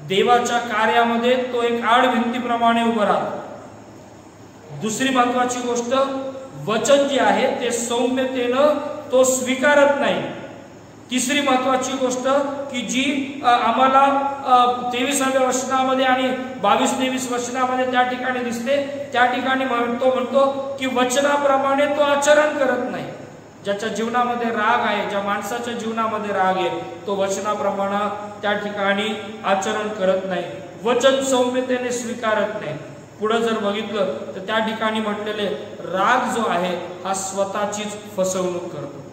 देवाच्या कार्यामध्ये तो एक आडभिंतीप्रमाणे उभं राहतो. दुसरी महत्वाची गोष्ट, वचन जे आहे ते सौम्यतेनं तो स्वीकारत नाही. तिसरी महत्वाची गोष्ट की जी आम्हाला 23व्या वचनामध्ये आणि 22-23 वचनामध्ये त्या ठिकाणी दिसते, त्या ठिकाणी म्हणतो की वचनाप्रमाणे तो आचरण करत नाही. ज्याच्या जीवनामध्ये राग आहे, ज्या माणसाच्या जीवनामध्ये राग आहे, तो वचनाप्रमाणे त्या ठिकाणी आचरण करत नाही, वचन सौम्यतेने स्वीकारत नाही. पुढे जर बघितलं तर त्या ठिकाणी म्हटलेले राग जो आहे हा स्वतःचीच फसवणूक करतो.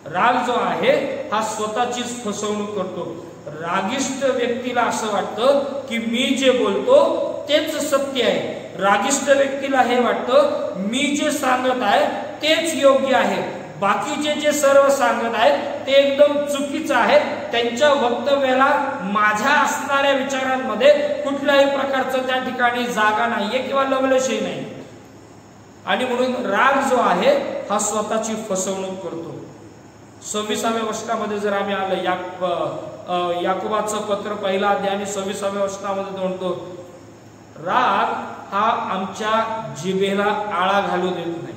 राग जो आहे हा स्वतःचीच फसवणूक करतो. रागिष्ट व्यक्तीला असं वाटतं की मी जे बोलतो तेच सत्य आहे. रागिष्ट व्यक्तीला हे वाटतं मी जे सांगत आहे तेच योग्य आहे, बाकीचे जे सर्व सांगत आहेत ते एकदम चुकीचं आहे. त्यांच्या वक्तव्याला माझ्या असणाऱ्या विचारांमध्ये कुठल्याही प्रकारचं त्या ठिकाणी जागा नाहीये किंवा लवलेशही नाही. आणि म्हणून राग जो आहे हा स्वतःची फसवणूक करतो. 26व्या वचनामध्ये जर आम्ही आलं, याकोबाचं पत्र पहिला अध्याय आणि 26व्या वचनामध्ये तो म्हणतो राग हा आमच्या जिभेला आळा घालू देत नाही.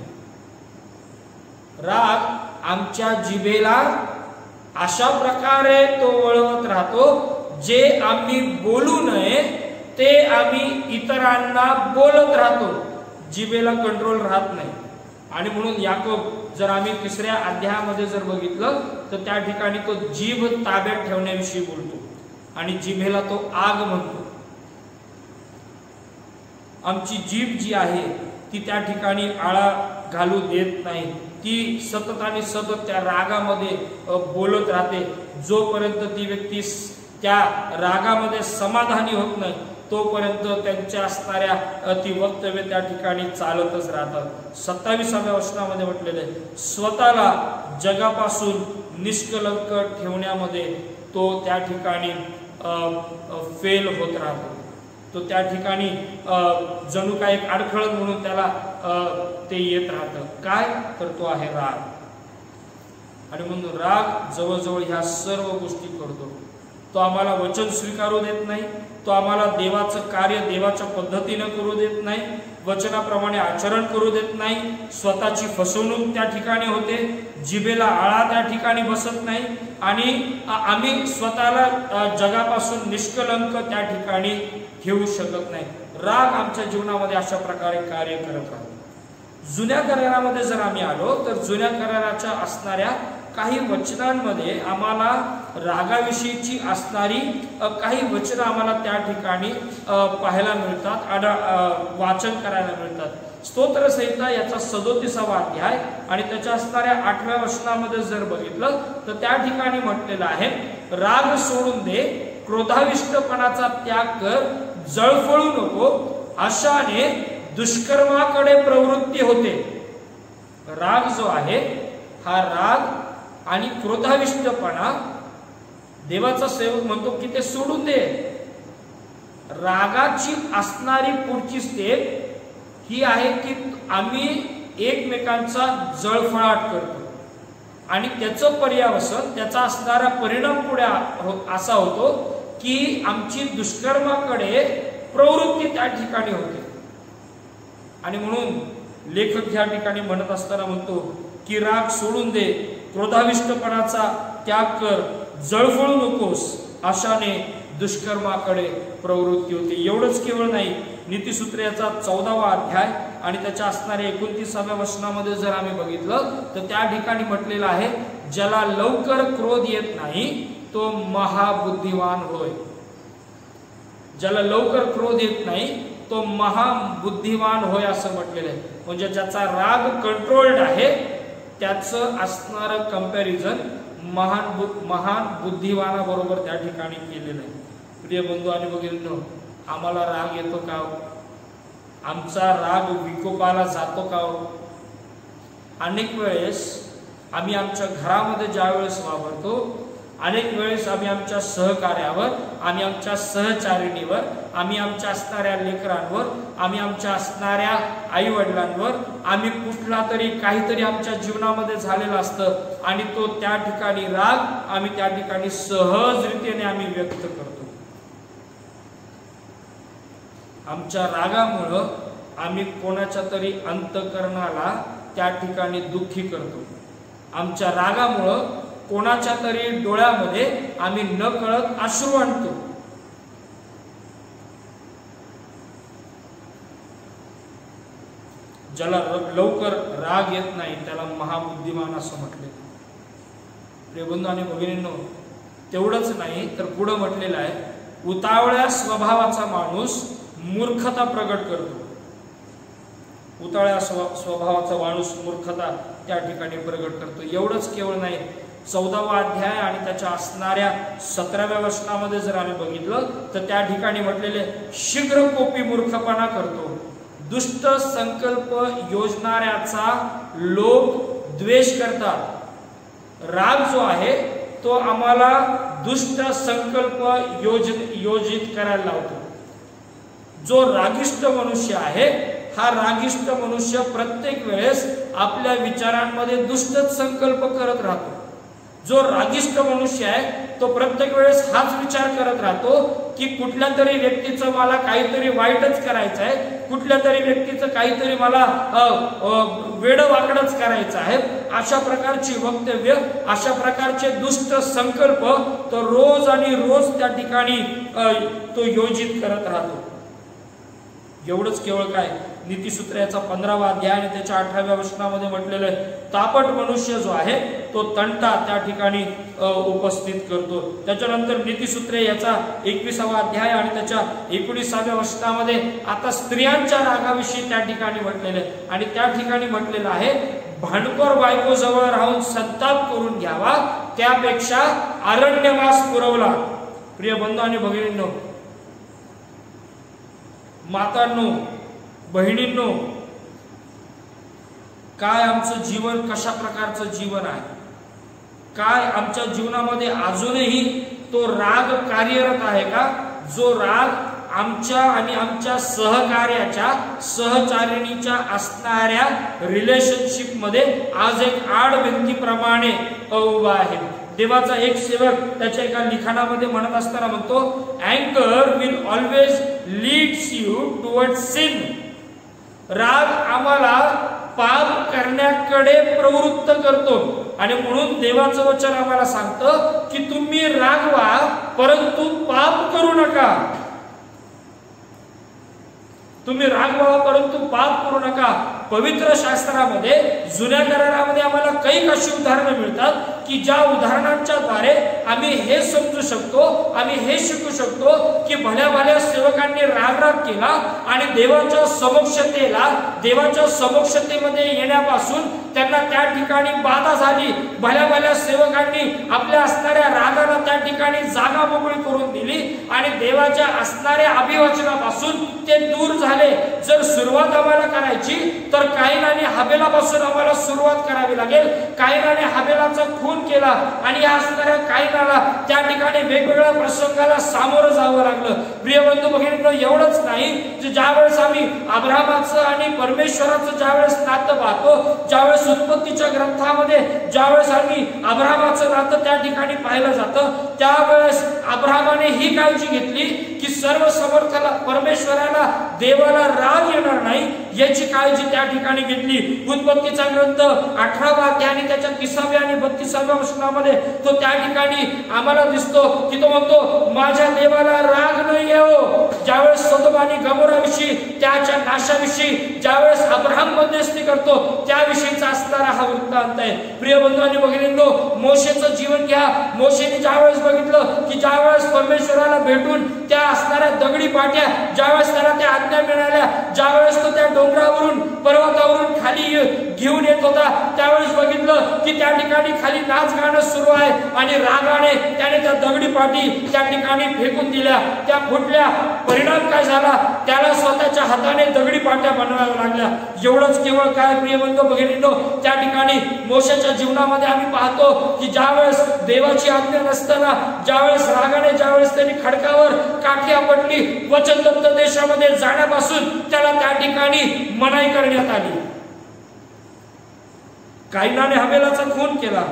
राग आमच्या जिभेला अशा प्रकारे तो वळवत राहतो जे आम्ही बोलू नये ते आम्ही इतरांना बोलत राहतो. जिभेला कंट्रोल राहत नाही. आणि म्हणून याकोब जर आम्ही 3ऱ्या अध्यायामध्ये जर बघितलं तर त्या ठिकाणी तो जीभ ताब्यात ठेवण्याविषयी बोलतो आणि जिभेला तो आग म्हणतो. आमची जीभ जी आहे ती त्या ठिकाणी आळा घालू देत नाही. ती सतत आणि सतत त्या रागामध्ये बोलत राहते. जोपर्यंत ती व्यक्ती त्या रागामध्ये समाधानी होत नाही तोपर्यंत त्यांच्या असणाऱ्या ती वक्तव्य त्या ठिकाणी चालतच राहतात. 27व्या वचनामध्ये म्हटलेले स्वतःला जगापासून निष्कलंक ठेवण्यामध्ये तो त्या ठिकाणी फेल होत राहतो. तो त्या ठिकाणी जणू काय एक अडखळ म्हणून त्याला ते येत राहतं. काय तर तो आहे राग. आणि म्हणून राग जवळजवळ ह्या सर्व गोष्टी करतो. तो आम्हाला वचन स्वीकारू देत नाही, तो आम्हाला देवाचं कार्य देवाच्या पद्धतीनं करू देत नाही, वचनाप्रमाणे आचरण करू देत नाही, स्वतःची फसवणूक त्या ठिकाणी होते, जिभेला आळा त्या ठिकाणी बसत नाही आणि आम्ही स्वतःला जगापासून निष्कलंक त्या ठिकाणी ठेवू शकत नाही. राग आमच्या जीवनामध्ये अशा प्रकारे कार्य करत राहतो. जुन्या करारामध्ये जर आम्ही आलो तर जुन्या कराराच्या असणाऱ्या काही वचनांमध्ये आम्हाला रागाविषयीची असणारी काही वचनं आम्हाला त्या ठिकाणी पाहायला मिळतात, वाचन करायला मिळतात. स्तोत्रसंहिता याचा 37वा अध्याय आणि त्याच्या असणाऱ्या 8व्या वचनामध्ये जर बघितलं तर त्या ठिकाणी म्हटलेलं आहे, राग सोडून दे, क्रोधाविष्टपणाचा त्याग कर, जळफळू नको, अशाने दुष्कर्माकडे प्रवृत्ती होते. राग जो आहे हा राग आणि क्रोधाविष्टपणा, देवाचा सेवक म्हणतो की ते सोडून दे. रागाची असणारी पुढची स्टेप ही आहे की आम्ही एकमेकांचा जळफळाट करतो आणि त्याचं पर्यावसन, त्याचा असणारा परिणाम पुढे असा होतो की आमची दुष्कर्माकडे प्रवृत्ती त्या ठिकाणी होते. आणि म्हणून लेखक ह्या ठिकाणी म्हणत असताना म्हणतो की राग सोडून दे, क्रोधाविष्टपणाचा त्याग कर, जळफळू नकोस, अशाने दुष्कर्माकडे प्रवृत्ती होते. एवढंच केवळ नाही, नीतिसूत्र याचा 14वा अध्याय आणि त्याच्या असणाऱ्या 29व्या वचनामध्ये जर आम्ही बघितलं तर त्या ठिकाणी म्हटलेलं आहे, ज्याला लवकर क्रोध येत नाही तो महाबुद्धिवान होय. ज्याला लवकर क्रोध येत नाही तो महाबुद्धिवान होय असं म्हटलेलं आहे. म्हणजे ज्याचा राग कंट्रोल्ड आहे त्याचं असणारं कंपॅरिझन महान बुद्धिवानाबरोबर त्या ठिकाणी केलेलं आहे. प्रिय बंधू आणि भगिनींनो, आम्हाला राग येतो का? आमचा राग विकोपाला जातो का? अनेक वेळेस आम्ही आमच्या घरामध्ये ज्या वेळेस वावरतो, अनेक वेळेस आम्ही आमच्या सहकार्यावर, आम्ही आमच्या सहचारिणीवर, आम्ही आमच्या असणाऱ्या लेकरांवर, आम्ही आमच्या असणाऱ्या आई वडिलांवर, आम्ही कुठला तरी काहीतरी आमच्या जीवनामध्ये झालेलं असतं आणि तो त्या ठिकाणी राग आम्ही त्या ठिकाणी सहजरित्याने आम्ही व्यक्त करतो. आमच्या रागामुळं आम्ही कोणाच्या तरी अंतःकरणाला त्या ठिकाणी दुःखी करतो. आमच्या रागामुळं कोणाच्या तरी डोळ्यामध्ये आम्ही न कळत अश्रू आणतो. ज्याला लवकर राग येत नाही त्याला महाबुद्धिमान असं म्हटले. प्रिय बंधू आणि भगिनींनो, तेवढंच नाही तर पुढे म्हटलेलं आहे, उतावळ्या स्वभावाचा माणूस मूर्खता प्रगट करतो. उतावळ्या स्वभावाचा माणूस मूर्खता त्या ठिकाणी प्रगट करतो. एवढंच केवळ नाही, 14वा अध्याय आणि त्याच्या असणाऱ्या 17व्या वचनामध्ये जर आम्ही बघितलं तर त्या ठिकाणी म्हटलेले, शीघ्र कोपी मूर्खपणा करतो, दुष्ट संकल्प योजणाऱ्याचा लोक द्वेष करतात. राग जो आहे तो आम्हाला दुष्ट संकल्प योजित करायला लावतो. जो रागिष्ट मनुष्य आहे हा रागिष्ट मनुष्य प्रत्येक वेळेस आपल्या विचारांमध्ये दुष्टच संकल्प करत राहतो. जो रागिष्ट मनुष्य आहे तो प्रत्येक वेळेस हाच विचार करत राहतो की कुठल्या तरी व्यक्तीचं मला काहीतरी वाईटच करायचं आहे, कुठल्या तरी व्यक्तीचं काहीतरी मला वेडं वाकडच करायचं आहे. अशा प्रकारची वक्तव्य, अशा प्रकारचे दुष्ट संकल्प तो रोज आणि रोज त्या ठिकाणी तो योजित करत राहतो. एवढंच केवळ काय, नीतिसूत्र याचा 15वा अध्याय आणि त्याच्या 18व्या वचनामध्ये म्हटलेलं आहे, तापट मनुष्य जो आहे तो तंटा त्या ठिकाणी उपस्थित करतो. त्याच्यानंतर नीतिसूत्र याचा 21वा अध्याय आणि त्याच्या 19व्या वचनामध्ये आता स्त्रियांच्या रागाविषयी त्या ठिकाणी म्हटलेलं आहे आणि त्या ठिकाणी म्हटलेलं आहे, भांडखोर बायको जवळ राहून संताप करून घ्यावा त्यापेक्षा अरण्यवास पुरवला. प्रिय बंधू आणि भगिनींनो, मातांनो, बहिणींनो, काय आमचं जीवन कशा प्रकारचं जीवन आहे? काय आमच्या जीवनामध्ये अजूनही तो राग कार्यरत आहे का? जो राग आमच्या आणि आमच्या सहकार्याच्या, सहचारिणीच्या असणाऱ्या रिलेशनशिप मध्ये आज एक आडभिंतीप्रमाणे उभा आहे. देवाचा एक सेवक त्याच्या एका लिखाणामध्ये म्हणत असताना म्हणतो, अँगर will always leads you toward sin. राग आम्हाला पाप करण्याकडे प्रवृत्त करतो आणि म्हणून देवाचं वचन आम्हाला सांगतं की तुम्ही रागवा परंतु पाप करू नका. तुम्ही रागवा परंतु पाप करू नका. पवित्र शास्त्रामध्ये जुन्या करारामध्ये आम्हाला काही अशी उदाहरणं मिळतात की ज्या उदाहरणांच्या द्वारे आम्ही हे समजू शकतो, आम्ही हे शिकू शकतो की भल्या भल्या सेवकांनी राग केला आणि देवाच्या समक्षतेमध्ये येण्यापासून त्यांना त्या ठिकाणी बाधा झाली. भल्या भल्या सेवकांनी आपल्या असणाऱ्या रागाला त्या ठिकाणी जागा मोकळी करून दिली आणि देवाच्या असणाऱ्या अभिवचनापासून ते दूर झाले. जर सुरुवात आम्हाला करायची तर काईन आणि हाबेलापासून आम्हाला सुरुवात करावी लागेल. काईन आणि हाबेलाचा खून केला आणि या असणाऱ्या काईनाला त्या ठिकाणी वेगवेगळ्या प्रसंगाला सामोरं जावं लागलं. प्रिय बंधू भगिनींनो, एवढंच नाही, ज्यावेळेस आम्ही अब्राहमाचं आणि परमेश्वराचं ज्यावेळेस नातं पाहतो, ज्यावेळेस उत्पत्तीच्या ग्रंथामध्ये ज्यावेळेस आम्ही अब्राहमाचं नातं त्या ठिकाणी पाहिलं जातं, त्यावेळेस अब्राहमाने ही काळजी घेतली की सर्व समर्थाला परमेश्वराला देवाला राग येणार नाही याची काळजी त्या ठिकाणी घेतली. उत्पत्तीचा ग्रंथ 18 अध्याय आणि त्याच्या 30व्या आणि 32व्या वचनामध्ये तो त्या ठिकाणी आम्हाला दिसतो की तो म्हणतो, माझ्या देवाला राग नाही येवो. ज्यावेळेस सदोम आणि गमोराविषयी, त्याच्या नाशाविषयी ज्यावेळेस अब्राहम मध्यस्थी करतो, त्याविषयीचा असणारा हा वृत्तांत आहे. प्रिय बंधू आणि भगिनींनो, मोशेचं जीवन घ्या. मोशेने ज्यावेळेस बघितलं की ज्यावेळेस परमेश्वराला भेटून त्या असणाऱ्या दगडी पाट्या ज्यावेळेस त्याला त्या आज्ञा मिळाल्या, ज्यावेळेस तो त्या डोंगरावरून पर्वतावरून खाली घेऊन येत होता, त्यावेळेस बघितलं की त्या ठिकाणी खाली नाच गाणं सुरू आहे आणि रागाने त्याने त्या दगडी पाटी त्या ठिकाणी फेकून दिल्या. त्या फुटल्या. परिणाम काय झाला? त्याला स्वतःच्या हाताने दगडी पाट्या बनवाव्या लागल्या. एवढंच केवळ काय प्रिय बंधू भगिनींनो, त्या ठिकाणी मोशेच्या जीवनामध्ये आम्ही पाहतो की ज्यावेळेस देवाची आज्ञा नसताना ज्यावेळेस रागाने ज्यावेळेस त्यांनी खडकावर काठी आपटली, वचनदत्त देशामध्ये जाण्यापासून त्याला त्या ठिकाणी मनाई करण्यात आली. काईनाने हाबेलाचा खून केला.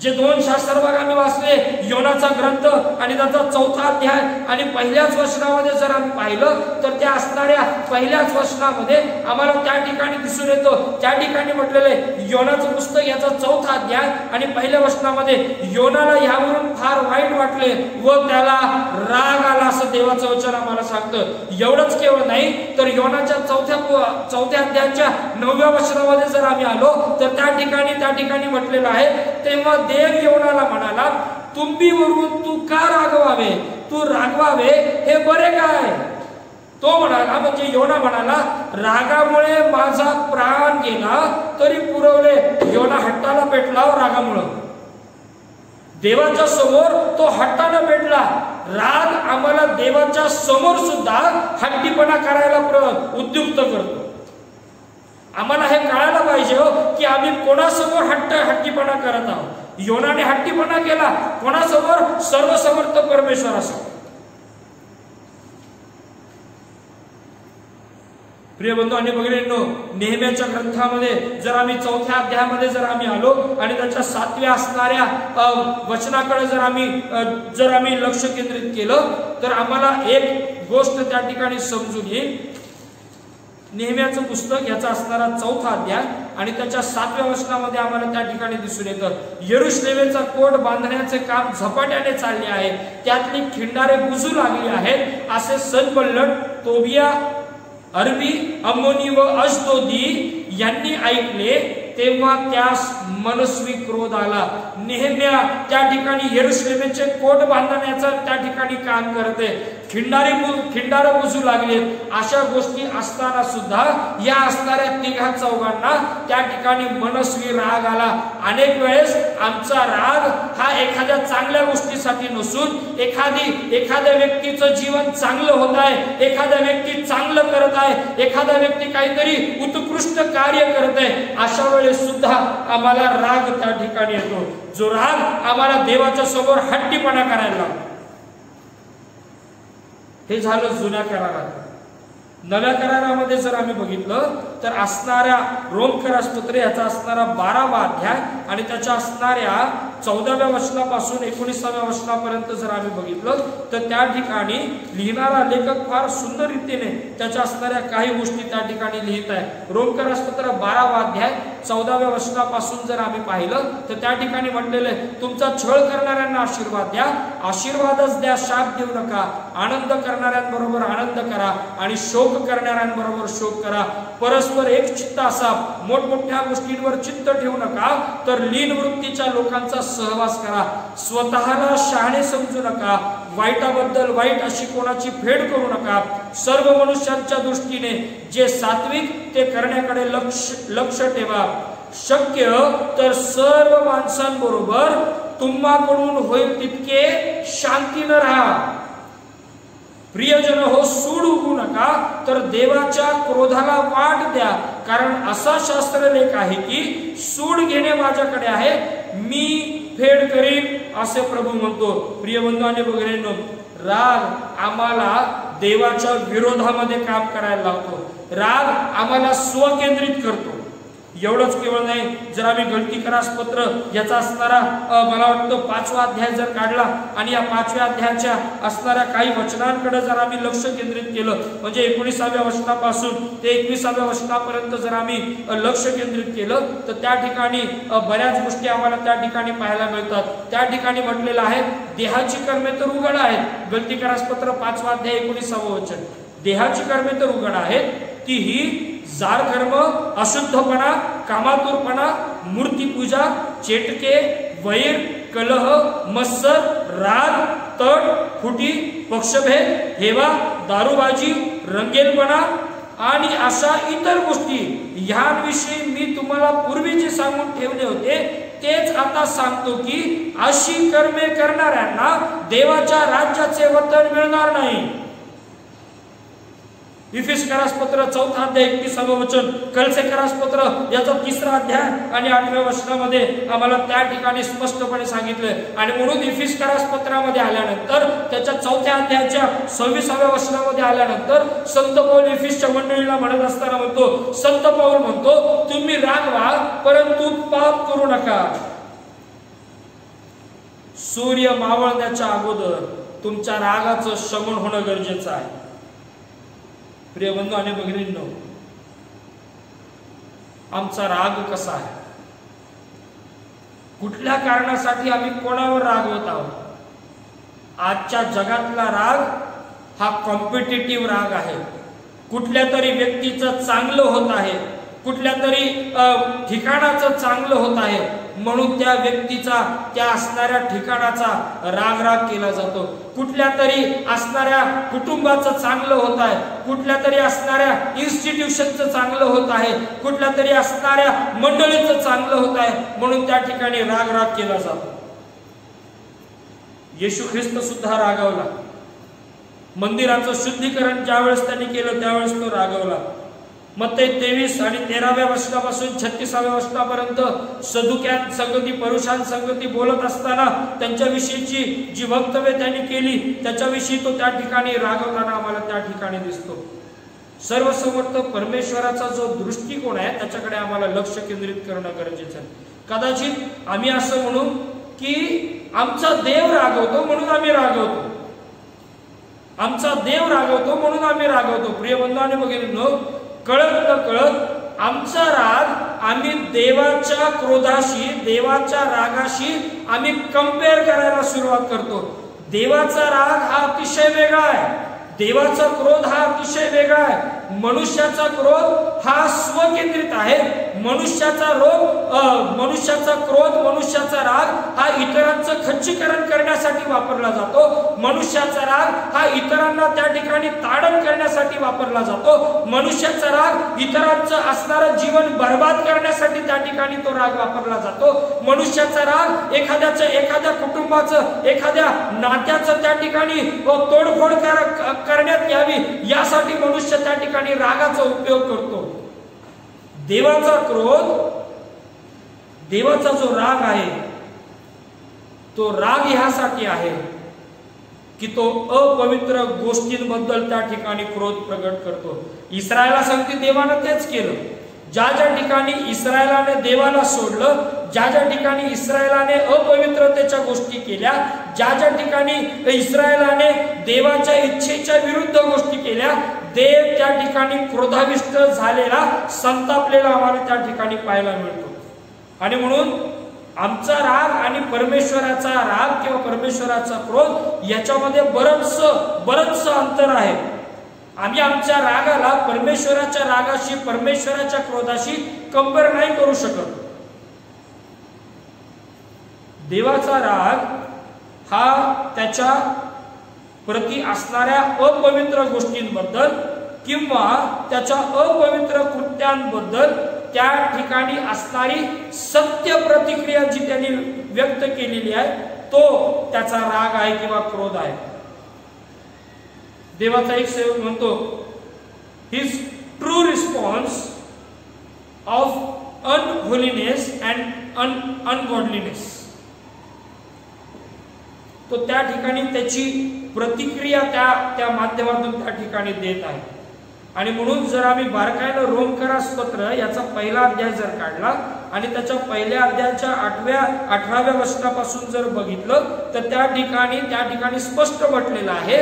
जे 2 शास्त्रभाग आम्ही वाचले, योनाचा ग्रंथ आणि त्याचा 4था अध्याय आणि पहिल्याच वचनामध्ये जर आम्ही पाहिलं तर त्या असणाऱ्या पहिल्याच वचनामध्ये आम्हाला त्या ठिकाणी दिसून येतो, त्या ठिकाणी म्हटलेलं आहे योनाचं पुस्तक याचा 4था अध्याय आणि पहिल्या वचनामध्ये योनाला यावरून फार वाईट वाटले व त्याला राग आला असं देवाचं वचन आम्हाला सांगतं. एवढंच केवळ नाही तर योनाच्या 4थ्या अध्यायाच्या 9व्या वचनामध्ये जर आम्ही आलो तर त्या ठिकाणी म्हटलेलं आहे, तेव्हा देव योनाला म्हणाला, तुम्हीवरून तू का रागवावे? तू रागवावे हे बरे काय? तो म्हणाला, म्हणजे योना म्हणाला, रागामुळे माझा प्राण गेला तरी पुरवले. योना हट्टाला पेटला रागामुळे. देवाच्या समोर तो हट्टानं पेटला. राग आम्हाला देवाच्या समोर सुद्धा हट्टीपणा करायला उद्युक्त करतो. आम्हाला हे कळायला पाहिजे की आम्ही कोणासमोर हट्टीपणा करत आहोत. योनाने हट्टीपणा केला कोणासमोर? सर्वसमर्थ परमेश्वरासमोर. प्रिय बंधू आणि भगिनींनो, नेहमीच्या ग्रंथामध्ये जर आम्ही 4थ्या अध्यायामध्ये जर आम्ही आलो आणि त्याच्या 7व्या असणाऱ्या वचनाकडे जर आम्ही लक्ष केंद्रित केलं तर आम्हाला एक गोष्ट त्या ठिकाणी समजून येईल. नेहमीचं पुस्तक याचा असणारा 4था अध्याय आणि त्याच्या 7व्या वचनामध्ये आम्हाला त्या ठिकाणी दिसून येतं, यरूशलेमेचा कोट बांधण्याचे काम झपाट्याने चालले आहे, त्यातली खिंडारे बुजू लागली आहेत असे सनबल्लड, तोबिया, अरबी, अम्मोनी व अशदोदी यांनी ऐकले. तेव्हा त्यास मनस्वी क्रोध आला. नेहम्या त्या ठिकाणी यरूशलेमेचे कोट बांधण्याचं त्या ठिकाणी काम करते. खिंडार बुजू लागले. अशा गोष्टी असताना सुद्धा या असणाऱ्या 3-4 त्या ठिकाणी मनस्वी राग आला. अनेक वेळेस आमचा राग हा एखाद्या चांगल्या गोष्टीसाठी नसून एखाद्या व्यक्तीचं जीवन चांगलं होत आहे, एखादा व्यक्ती चांगलं करत आहे, एखादा व्यक्ती काहीतरी उत्कृष्ट कार्य करत आहे, अशा वेळेस सुद्धा आम्हाला राग त्या ठिकाणी येतो. जो राग आम्हाला देवाच्या समोर हट्टीपणा करायला लागतो. हे झालं जुन्या करारात. नव्या करारामध्ये जर आम्ही बघितलं तर असणाऱ्या रोमकरासपत्र याचा असणारा 12वा अध्याय आणि त्याच्या असणाऱ्या 14व्या वचनापासून 19व्या वचनापर्यंत जर आम्ही बघितलं तर त्या ठिकाणी लिहिणारा लेखक फार सुंदर रीतीने त्याच्या असणाऱ्या काही गोष्टी त्या ठिकाणी लिहित आहे. रोमकरासपत्र 12वा अध्याय 14व्या वचनापासून जर आम्ही पाहिलं तर त्या ठिकाणी म्हटलेलं आहे, तुमचा छळ करणाऱ्यांना आशीर्वाद द्या, आशीर्वादच द्या, शाप देऊ नका, आनंद करणाऱ्यांबरोबर आनंद करा आणि शोक करणाऱ्यांबरोबर शोक करा, परस्पर एक चित्त असा, मोठमोठ्या गोष्टींवर चित्त ठेवू नका, तर लीन वृत्तीच्या लोकांचा सहवास करा, स्वतःला शहाणे समजू नका, वाईटाबद्दल वाईट अशी कोणाची फेड करू नका, सर्व मनुष्यांच्या दृष्टीने जे सात्विक ते करण्याकडे लक्ष ठेवा, शक्य तर सर्व माणसांबरोबर तुम्हाकडून होईल तितके शांतीनं राहा, प्रियजन हो, सूड उगू नका, तर देवाच्या क्रोधाला वाट द्या, कारण असा शास्त्रलेख आहे की सूड घेणे माझ्याकडे आहे, मी फेड करीन असे प्रभू म्हणतो। प्रिय बंधू आणि भगिनींनो, राग आम्हाला देवाच्या विरोधामध्ये काम करायला लावतो, राग आम्हाला स्वकेंद्रित करतो। एवढंच केवळ नाही, जर आम्ही गलतीकरास पत्र याचा असणारा मला वाटतं 5वा अध्याय जर काढला आणि या 5व्या अध्यायाच्या असणाऱ्या काही वचनांकडे जर आम्ही लक्ष केंद्रित केलं, म्हणजे 19व्या वचनापासून ते 21व्या वचनापर्यंत जर आम्ही लक्ष केंद्रित केलं, तर त्या ठिकाणी बऱ्याच गोष्टी आम्हाला त्या ठिकाणी पाहायला मिळतात। त्या ठिकाणी म्हटलेलं आहे, देहाची कर्मे तर उघड आहेत, गलतीकरास पत्र 5वा अध्याय 19वं वचन, देहाची कर्मे तर उघड आहेत, ती ही जार कर्म, अशुद्धपणा, कामातुरपणा, मूर्तीपूजा, चेटके, वैर, कलह, मत्सर, राग, तट, फुटी, पक्षभेद, हेवा, दारूबाजी, रंगेलपणा आणि अशा इतर गोष्टी, ह्यांविषयी मी तुम्हाला पूर्वी जे सांगून ठेवले होते तेच आता सांगतो की अशी कर्मे करणाऱ्यांना देवाच्या राज्याचे वतन मिळणार नाही। इफिसकरास पत्र 4था अध्याय 31वं वचन, कलसेकरास पत्र याचा 3रा अध्याय आणि 8व्या वचनामध्ये आम्हाला त्या ठिकाणी स्पष्टपणे सांगितलंय। आणि म्हणून इफिसकरास पत्रामध्ये आल्यानंतर त्याच्या 4थ्या अध्यायाच्या 26व्या वचनामध्ये आल्यानंतर संत पौल इफिसच्या मंडळीला म्हणत असताना म्हणतो, संत पौल म्हणतो, तुम्ही रागवा परंतु पाप करू नका, सूर्य मावळण्याच्या अगोदर तुमच्या रागाचं शमन होणं गरजेचं आहे। प्रिय बंधू आणि भगिनींनो, आमचा राग कसा आहे, कुठल्या कारणासाठी आम्ही कोणावर रागवत आहोत? आजच्या जगातला राग हा कॉम्पिटिटिव्ह राग आहे, कुठल्या तरी व्यक्तीचं चांगलं होत आहे, कुठल्या तरी ठिकाणाचं चांगलं होत आहे म्हणून त्या व्यक्तीचा, त्या असणाऱ्या ठिकाणाचा राग केला जातो, कुठल्या तरी असणाऱ्या कुटुंबाचं चांगलं होत आहे, कुठल्या तरी असणाऱ्या इन्स्टिट्यूशनचं चांगलं होत आहे, कुठल्या तरी असणाऱ्या मंडळीचं चांगलं होत आहे म्हणून त्या ठिकाणी राग केला जातो। येशू ख्रिस्त सुद्धा रागावला, मंदिराचं शुद्धीकरण ज्यावेळेस त्यांनी केलं त्यावेळेस तो रागावला। मत्ते 23 आणि 13व्या वचनापासून 36व्या वचनापर्यंत सदुक्यां संगती, परुषां संगती बोलत असताना त्यांच्याविषयीची जी वक्तव्य त्यांनी केली त्याच्याविषयी तो त्या ठिकाणी रागवताना आम्हाला त्या ठिकाणी दिसतो। सर्वसमर्थ परमेश्वराचा जो दृष्टिकोन आहे त्याच्याकडे आम्हाला लक्ष केंद्रित करणं गरजेचं आहे। कदाचित आम्ही असं म्हणू की आमचा देव रागवतो म्हणून आम्ही रागवतो, आमचा देव रागवतो म्हणून आम्ही रागवतो। प्रिय बंधू आणि भगिनींनो, कळत न कळत आमचा राग आम्ही देवाच्या क्रोधाशी, देवाच्या रागाशी आम्ही कंपेअर करायला सुरुवात करतो। देवाचा राग हा अतिशय वेगळा आहे, देवाचा क्रोध हा अतिशय वेगळा आहे। मनुष्याचा क्रोध हा स्वकेंद्रित आहे, मनुष्याचा क्रोध, मनुष्याचा राग हा इतरांचं खच्चीकरण करण्यासाठी वापरला जातो, मनुष्याचा राग हा इतरांना त्या ठिकाणी ताडण करण्यासाठी वापरला जातो, मनुष्याचा राग इतरांचं असणारं जीवन बर्बाद करण्यासाठी त्या ठिकाणी तो राग वापरला जातो, मनुष्याचा राग एखाद्या कुटुंबाचं, एखाद्या नात्याचं त्या ठिकाणी तोडफोड करण्यात यावी यासाठी मनुष्य त्या ठिकाणी रागाचा उपयोग करतो। देवाचा क्रोध, देवाचा जो राग आहे तो राग ह्यासाठी आहे की तो अपवित्र गोष्टींबद्दल त्या ठिकाणी क्रोध प्रगट करतो। इस्रायला सांगते देवानं तेच केलं, ज्या ज्या ठिकाणी इस्रायलाने देवाला सोडलं, ज्या ज्या ठिकाणी इस्रायलाने अपवित्रतेच्या गोष्टी केल्या, ज्या ज्या ठिकाणी इस्रायलाने देवाच्या इच्छेच्या विरुद्ध गोष्टी केल्या, देव त्या ठिकाणी क्रोधाविष्ट झालेला, संतापलेला आम्हाला त्या ठिकाणी पाहायला मिळतो. आणि म्हणून आमचा राग आणि परमेश्वराचा राग किंवा परमेश्वराचा क्रोध याच्यामध्ये बरंच अंतर आहे. आम्ही आमच्या रागाला परमेश्वराच्या रागाशी, परमेश्वराच्या क्रोधाशी कंपेअर नाही करू शकत. देवाचा राग हा त्याच्या प्रती असणाऱ्या अपवित्र गोष्टींबद्दल किंवा त्याच्या अपवित्र कृत्यांबद्दल त्या ठिकाणी असणारी सत्य प्रतिक्रिया जी त्यांनी व्यक्त केलेली आहे, तो त्याचा राग आहे किंवा क्रोध आहे. देवाचा एक सेवक म्हणतो, his true response of unholiness and ungodliness. तो त्या ठिकाणी त्याची प्रतिक्रिया त्या माध्यमातून त्या ठिकाणी देत आहे. आणि म्हणून जर आम्ही बारकाईनं रोमकरास पत्र याचा पहिला अध्याय जर काढला आणि त्याच्या पहिल्या अध्यायाच्या 18व्या वचनापासून जर बघितलं तर त्या ठिकाणी स्पष्ट म्हटलेलं आहे,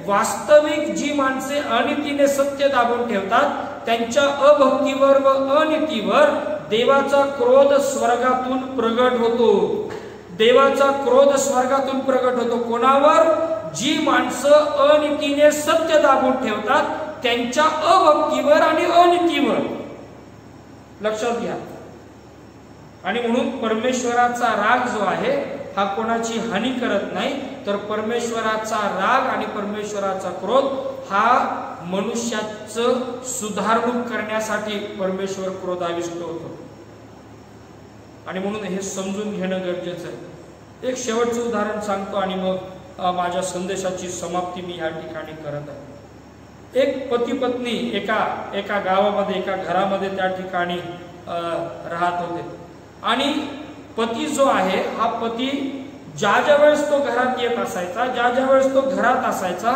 वास्तविक जी माणसे अनितीने सत्य दाबून ठेवतात त्यांच्या अभक्तीवर व अनितीवर देवाचा क्रोध स्वर्गातून प्रगट होतो. देवाचा क्रोध स्वर्गातून प्रगट होतो. कोणावर? जी माणसं अनितीने सत्य दाबून ठेवतात त्यांच्या अभक्तीवर आणि अनितीवर. लक्षात घ्या. आणि म्हणून परमेश्वराचा राग जो आहे हा कोणाची हानी करत नाही, तर परमेश्वराचा राग आणि परमेश्वराचा क्रोध हा मनुष्याचं सुधारणूक करण्यासाठी परमेश्वर क्रोधाविष्ट होतो. आणि म्हणून हे समजून घेणं गरजेचं आहे. एक शेवटचं उदाहरण सांगतो आणि मग माझ्या संदेशाची समाप्ती मी या ठिकाणी करत आहे. एक पती पत्नी एका गावामध्ये, एका घरामध्ये त्या ठिकाणी राहत होते. आणि पती जो आहे हा पती ज्या वेळेस तो घरात येत असायचा, ज्या वेळेस तो घरात असायचा,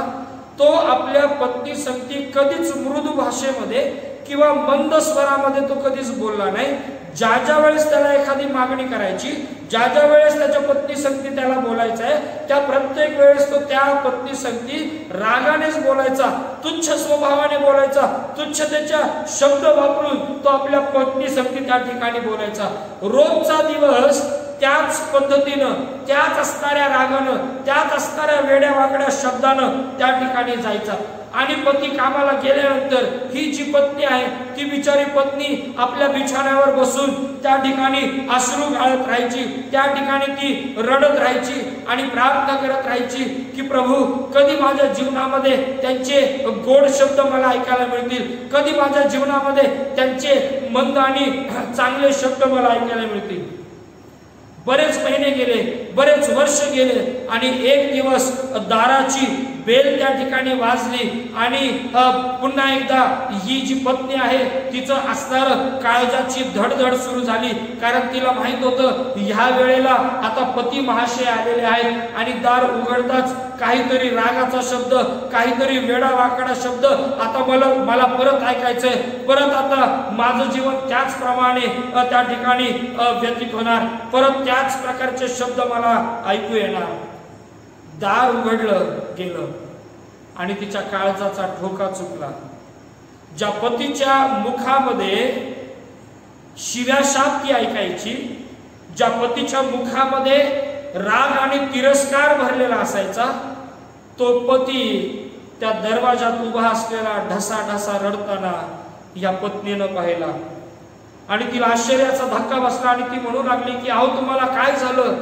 तो आपल्या पत्नी संगती कधीच मृदू भाषेमध्ये किंवा मंद स्वरामध्ये तो कधीच बोलला नाही. ज्या वेळेस त्याला एखादी मागणी करायची, ज्या वेळेस त्याच्या पत्नी संगती त्याला बोलायचं आहे, त्या प्रत्येक वेळेस तो त्या पत्नी संगती रागानेच बोलायचा, तुच्छ स्वभावाने बोलायचा, तुच्छतेच्या शब्द वापरून तो आपल्या पत्नी संगती त्या ठिकाणी बोलायचा. रोजचा दिवस त्याच पद्धतीनं, त्याच असणाऱ्या रागानं, त्याच असणाऱ्या वेड्या वाकड्या शब्दानं त्या ठिकाणी जायचा. आणि पती कामाला गेल्यानंतर ही जी पत्नी आहे ती बिचारी पत्नी आपल्या बिछाण्यावर बसून त्या ठिकाणी अश्रू गाळत राहायची, त्या ठिकाणी ती रडत राहायची आणि प्रार्थना करत राहायची की प्रभू कधी माझ्या जीवनामध्ये त्यांचे गोड शब्द मला ऐकायला मिळतील, कधी माझ्या जीवनामध्ये त्यांचे मंद आणि चांगले शब्द मला ऐकायला मिळतील. बरेच महिने गेले, बरेच वर्ष गेले आणि एक दिवस दाराची बेल त्या ठिकाणी वाजली आणि पुन्हा एकदा ही जी पत्नी आहे तिचं असणार काळजाची धडधड सुरू झाली. कारण तिला माहित होतं ह्या वेळेला आता पती महाशय आलेले आहेत आणि दार उघडताच काहीतरी रागाचा शब्द, काहीतरी वेडा वाकडा शब्द आता मला परत ऐकायचंय, परत आता माझं जीवन त्याचप्रमाणे त्या ठिकाणी व्यतीत होणार, परत त्याच प्रकारचे शब्द मला ऐकू येणार. दार उघडलं गेलं आणि तिच्या काळजाचा ठोका चुकला. ज्या पतीच्या मुखामध्ये शिव्या शाप ती ऐकायची, ज्या पतीच्या मुखामध्ये राग आणि तिरस्कार भरलेला असायचा, तो पती त्या दरवाजात उभा असलेला ढसा रडताना या पत्नीनं पाहिला आणि तिला आश्चर्याचा धक्का बसला आणि ती म्हणू लागली की अहो तुम्हाला काय झालं.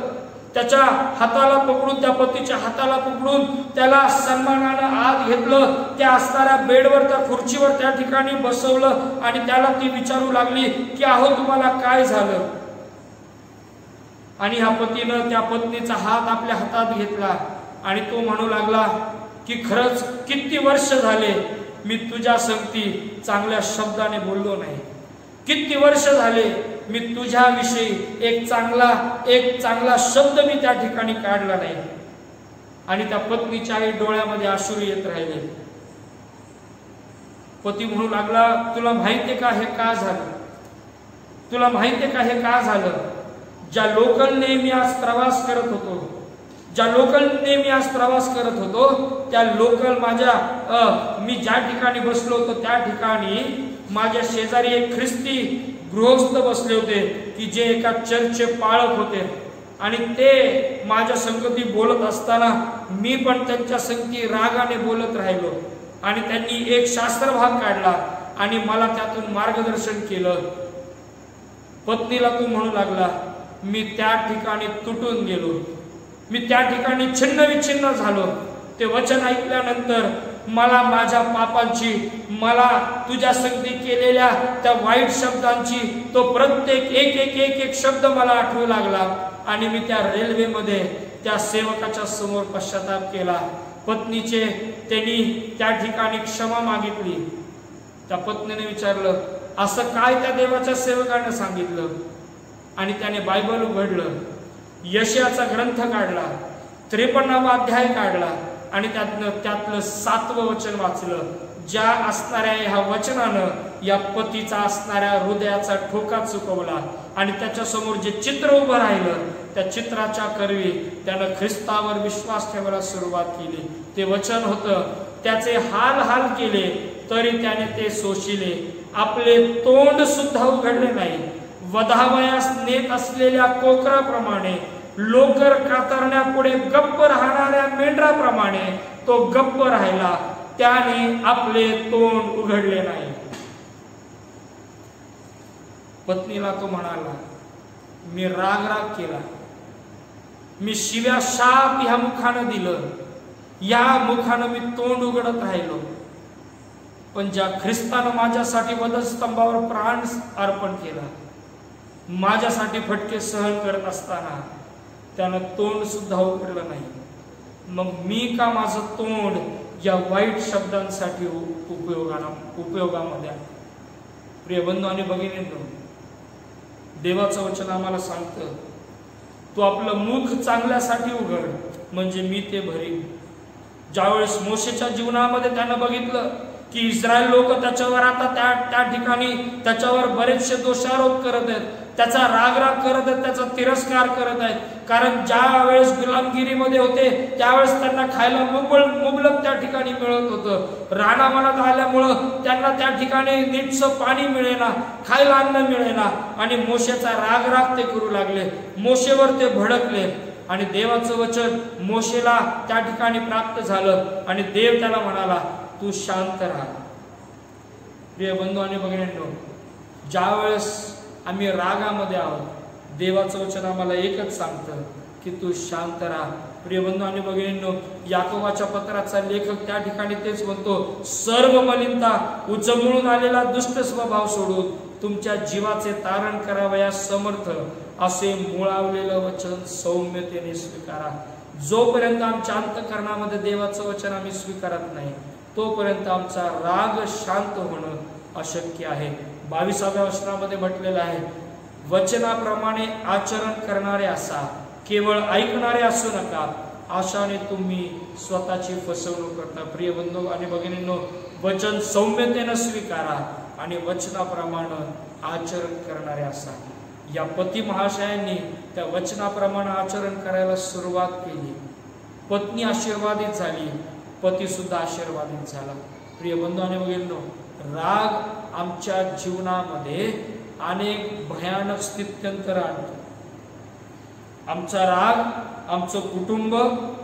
त्याच्या हाताला पकडून, त्या पतीच्या हाताला पकडून त्याला सन्मानानं आत घेतलं, त्या असणाऱ्या बेडवर, त्या खुर्चीवर त्या ठिकाणी बसवलं आणि त्याला ती विचारू लागली की अहो तुम्हाला काय झालं. आणि ह्या पतीनं त्या पत्नीचा हात आपल्या हातात घेतला आणि तो म्हणू लागला की खरंच किती वर्ष झाले मी तुझ्या संगती चांगल्या शब्दाने बोललो नाही, किती वर्ष झाले मी तुझ्याविषयी एक चांगला शब्द मी त्या ठिकाणी काढला नाही. आणि त्या पत्नीच्या डोळ्यामध्ये अश्रू येत राहिले. पती म्हणू लागला तुला माहितीये का हे का झालं, तुला माहितीये का हे का झालं. ज्या लोकलने मी आज प्रवास करत होतो, ज्या लोकलने मी आज प्रवास करत होतो त्या लोकल माझ्या मी ज्या ठिकाणी बसलो होतो त्या ठिकाणी माझ्या शेजारी एक ख्रिस्ती गृहस्थ बसले होते की जे एका चर्चचे पाळक होते आणि ते माझ्या संगती बोलत असताना मी पण त्यांच्या संगती रागाने बोलत राहिलो आणि त्यांनी एक शास्त्र भाग काढला आणि मला त्यातून मार्गदर्शन केलं. पत्नीला तू म्हणू लागला, मी त्या ठिकाणी तुटून गेलो, मी त्या ठिकाणी छिन्न विच्छिन्न झालो. ते वचन ऐकल्यानंतर मला माझ्या पापांची, मला तुझ्या संगती केलेल्या त्या वाईट शब्दांची तो प्रत्येक एक एक एक एक शब्द मला आठवू लागला आणि मी त्या रेल्वेमध्ये त्या सेवकाच्या समोर पश्चाताप केला. पत्नीचे त्यांनी त्या ठिकाणी क्षमा मागितली. त्या पत्नीने विचारलं, असं काय त्या देवाच्या सेवकाने सांगितलं? आणि त्याने बायबल उघडलं, यशाचा ग्रंथ काढला, 53वा अध्याय काढला आणि त्यातलं 7वं वचन वाचलं. ज्या असणाऱ्या ह्या वचनानं या पतीचा असणाऱ्या हृदयाचा ठोका चुकवला आणि त्याच्या समोर जे चित्र उभं राहिलं त्या चित्राच्या करवी त्यानं ख्रिस्तावर विश्वास ठेवायला सुरुवात केली. ते वचन होतं, त्याचे हाल हाल केले तरी त्याने ते सोशिले, आपले तोंड सुद्धा उघडले नाही. वधावयास नेत असलेल्या कोकराप्रमाणे, लोकर कातरण्यापुढे गप्प राहणाऱ्या मेंढराप्रमाणे तो गप्प राहिला, त्याने आपले तोंड उघडले नाही. पत्नीला तो म्हणाला, मी राग राग केला, मी शिव्या शाप ह्या मुखानं दिलं, या मुखानं मी तोंड उघडत राहिलो. पण ज्या ख्रिस्तानं माझ्यासाठी वधस्तंभावर प्राण अर्पण केला, माझ्यासाठी फटके सहन करत असताना त्यानं तोंड सुद्धा उघडलं नाही. मग मी का माझं तोंड या वाईट शब्दांसाठी उपयोगामध्ये? प्रिय बंधू आणि भगिनींनो, देवाचं वचन आम्हाला सांगतं, तू आपलं मुख चांगल्यासाठी उघड म्हणजे मी ते भरीन. ज्यावेळेस मोशेच्या जीवनामध्ये त्यानं बघितलं की इस्रायल लोक त्याच्यावर आता त्या ठिकाणी त्याच्यावर बरेचसे दोषारोप करत आहेत, त्याचा राग करत आहेत, त्याचा तिरस्कार करत आहेत. कारण ज्या वेळेस गुलामगिरीमध्ये होते त्यावेळेस त्यांना खायला मुबलक त्या ठिकाणी मिळत होतं. रानामानात आल्यामुळं त्यांना त्या ठिकाणी नीटसं पाणी मिळेना, खायला अन्न मिळेना आणि मोशेचा राग ते करू लागले. मोशेवर ते भडकले आणि देवाचं वचन मोशेला त्या ठिकाणी प्राप्त झालं आणि देव त्याला म्हणाला, तू शांत राहा. प्रिय बंधू आणि भगिनींनो, ज्या वेळेस आम्ही रागामध्ये आहोत, देवाचं वचन आम्हाला एकच सांगतं की तू शांत राहा. प्रिय बंधू आणि भगिनींनो, याकोबाच्या पत्राचा लेखक त्या ठिकाणी तेच म्हणतो, सर्व मलिनता, उचमळून आलेला दुष्ट स्वभाव सोडून तुमच्या जीवाचे तारण करावयास समर्थ असे मुळावलेलं वचन सौम्यतेने स्वीकारा. जोपर्यंत आमच्या अंतःकरणामध्ये देवाचं वचन आम्ही स्वीकारत नाही तोपर्यंत आमचा राग शांत होणं अशक्य आहे. 22व्या वचनामध्ये म्हटलेलं आहे, वचनाप्रमाणे आचरण करणारे असा, केवळ ऐकणारे असू नका, आशाने तुम्ही स्वतःची फसवणूक करता. प्रिय बंधू आणि भगिनींनो, वचन सौम्यतेनं स्वीकारा आणि वचनाप्रमाणे आचरण करणारे असा. या पती महाशयांनी त्या वचनाप्रमाणे आचरण करायला सुरुवात केली. पत्नी आशीर्वादित झाली, पती सुद्धा आशीर्वादित झाला. प्रिय बंधू आणि भगिनींनो, राग आमच्या जीवनामध्ये अनेक भयानक स्थित्यंतर आणतो. आमचा राग आमचं कुटुंब,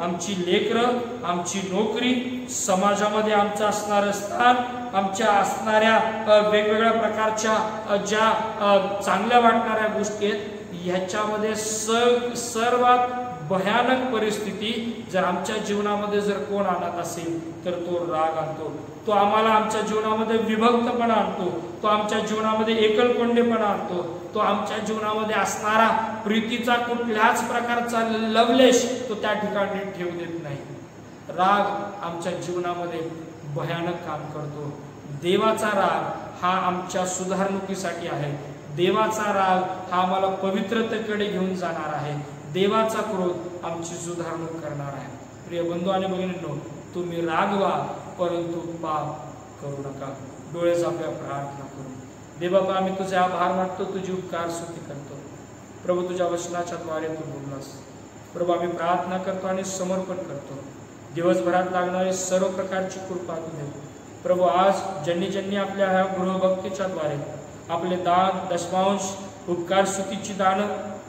आमची लेकरं, आमची नोकरी, समाजामध्ये आमचं असणारं स्थान, आमच्या असणाऱ्या वेगवेगळ्या प्रकारच्या ज्या चांगल्या वाटणाऱ्या गोष्टी आहेत, ह्याच्यामध्ये सर्वात भयानक परिस्थिती जर आमच्या जीवनामध्ये जर कोण आणत असेल तर तो राग आणतो. तो आम्हाला आमच्या जीवनामध्ये विभक्तपणा आणतो, तो आमच्या जीवनामध्ये एकलकोंडेपणा आणतो, तो आमच्या जीवनामध्ये असणारा प्रीतीचा कुठल्याच प्रकारचा लवलेश तो त्या ठिकाणी ठेवू देत नाही. राग आमच्या जीवनामध्ये भयानक काम करतो. देवाचा राग हा आमच्या सुधारणुकीसाठी आहे. देवाचा राग हा आम्हाला पवित्रतेकडे घेऊन जाणार आहे. देवाचा क्रोध आमची सुधारणूक करणार आहे. प्रिय बंधू आणि भगिनींनो, तुम्ही रागवा परंतु पाप करू नका. डोळे झाकूया, प्रार्थना करू. देवबापा, आम्ही तुझे आभार मानतो, तुझी उपकार स्तुती करतो. प्रभू, तुझ्या वचनाच्या द्वारे तू बोललास. प्रभू आम्ही प्रार्थना करतो आणि समर्पण करतो, दिवसभरात लागणारी सर्व प्रकारची कृपा तू दे प्रभू। आज ज्यांनी आपल्या ह्या गृहभक्तीच्या द्वारे आपले दान, दशमांश, उपकार स्तुतीची दान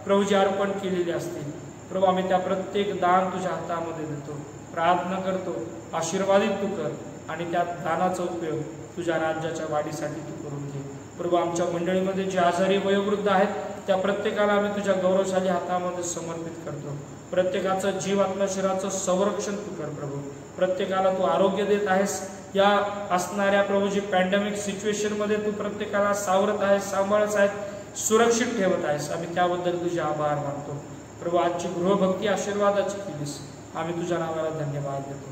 प्रभू जी अर्पण केलेली असतील प्रभू, आम्ही त्या प्रत्येक दान तुझ्या हातामध्ये देतो, प्रार्थना करतो आशीर्वादित तू कर आणि त्या दानाचा उपयोग तुझ्या राज्याच्या वाढीसाठी तू करून घे प्रभू। आमच्या मंडळीमध्ये जे आजारी वयोवृद्ध आहेत त्या प्रत्येकाला आम्ही तुझ्या गौरवशाली हातामध्ये समर्पित करतो, प्रत्येकाचं जीव आत्मा शरीराचं संरक्षण तू कर प्रभू। प्रत्येकाला तू आरोग्य देत आहेस, या असणाऱ्या प्रभूजी पॅन्डेमिक सिच्युएशन मध्ये तू प्रत्येकाला सावरत आहेस, सांभाळत आहेस, सुरक्षित ठेवत आहेस, आम्ही त्याबद्दल तुझे आभार मानतो प्रभू। आजची गृहभक्ती आशीर्वादाची केलीस, आम्ही तुझ्या नावाला धन्यवाद देतो,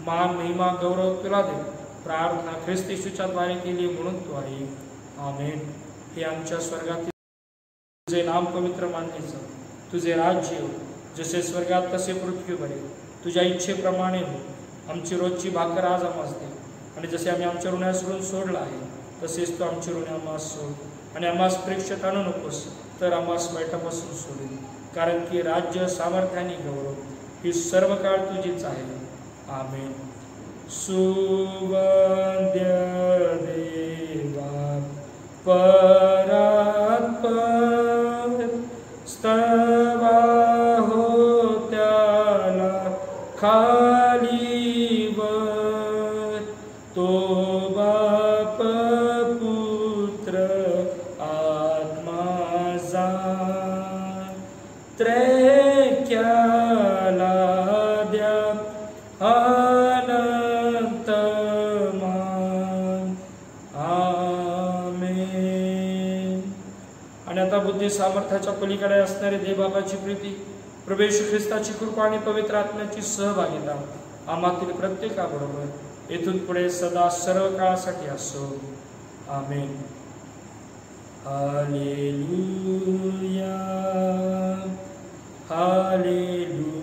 मान महिमा गौरव तुला दे, प्रार्थना ख्रिस्त येशूच्या द्वारे केली म्हणून तू आहे, आमेन। हे आमच्या स्वर्गातील तुझे नाम पवित्र मानण्याचं, तुझे राज्य हो, जसे स्वर्गात तसे पृथ्वीवर आहे, तुझ्या इच्छेप्रमाणे हो। आमची रोजची भाकर आज आम्हास दे, आणि जसे आम्ही आमच्या ऋणास ऋण सोडलं आहे तसेच तू आमचे ऋण आम्हास सोड, आणि आम्हास परीक्षेत आणू नकोस तर आम्हास वाईटापासून सोडून, कारण की राज्य, सामर्थ्य आणि गौरव ही सर्व काळ तुझीच आहे, आमेन। सुवंद्य देवा परात्पर, स्तवा हो त्याला खाली वर, तो बाप पुत्र आत्मा जाण, त्रैक्याला द्या अनंत मान, आमेन। आणि आता बुद्धी सामर्थ्याच्या पलीकडे असणारे देवबापाची प्रीती, प्रभू येशू ख्रिस्ताची कृपा आणि पवित्र आत्म्याची सहभागिता आम्हातील प्रत्येकाबरोबर येथून पुढे सदा सर्व काळासाठी असो, amen. Hallelujah, hallelujah,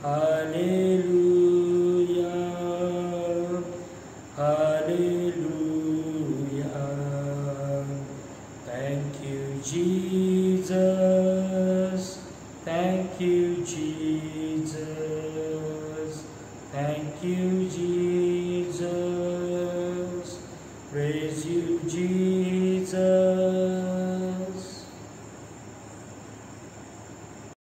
hallelujah, hallelujah. Thank you Jesus, thank you Jesus, thank you Jesus, praise you Jesus.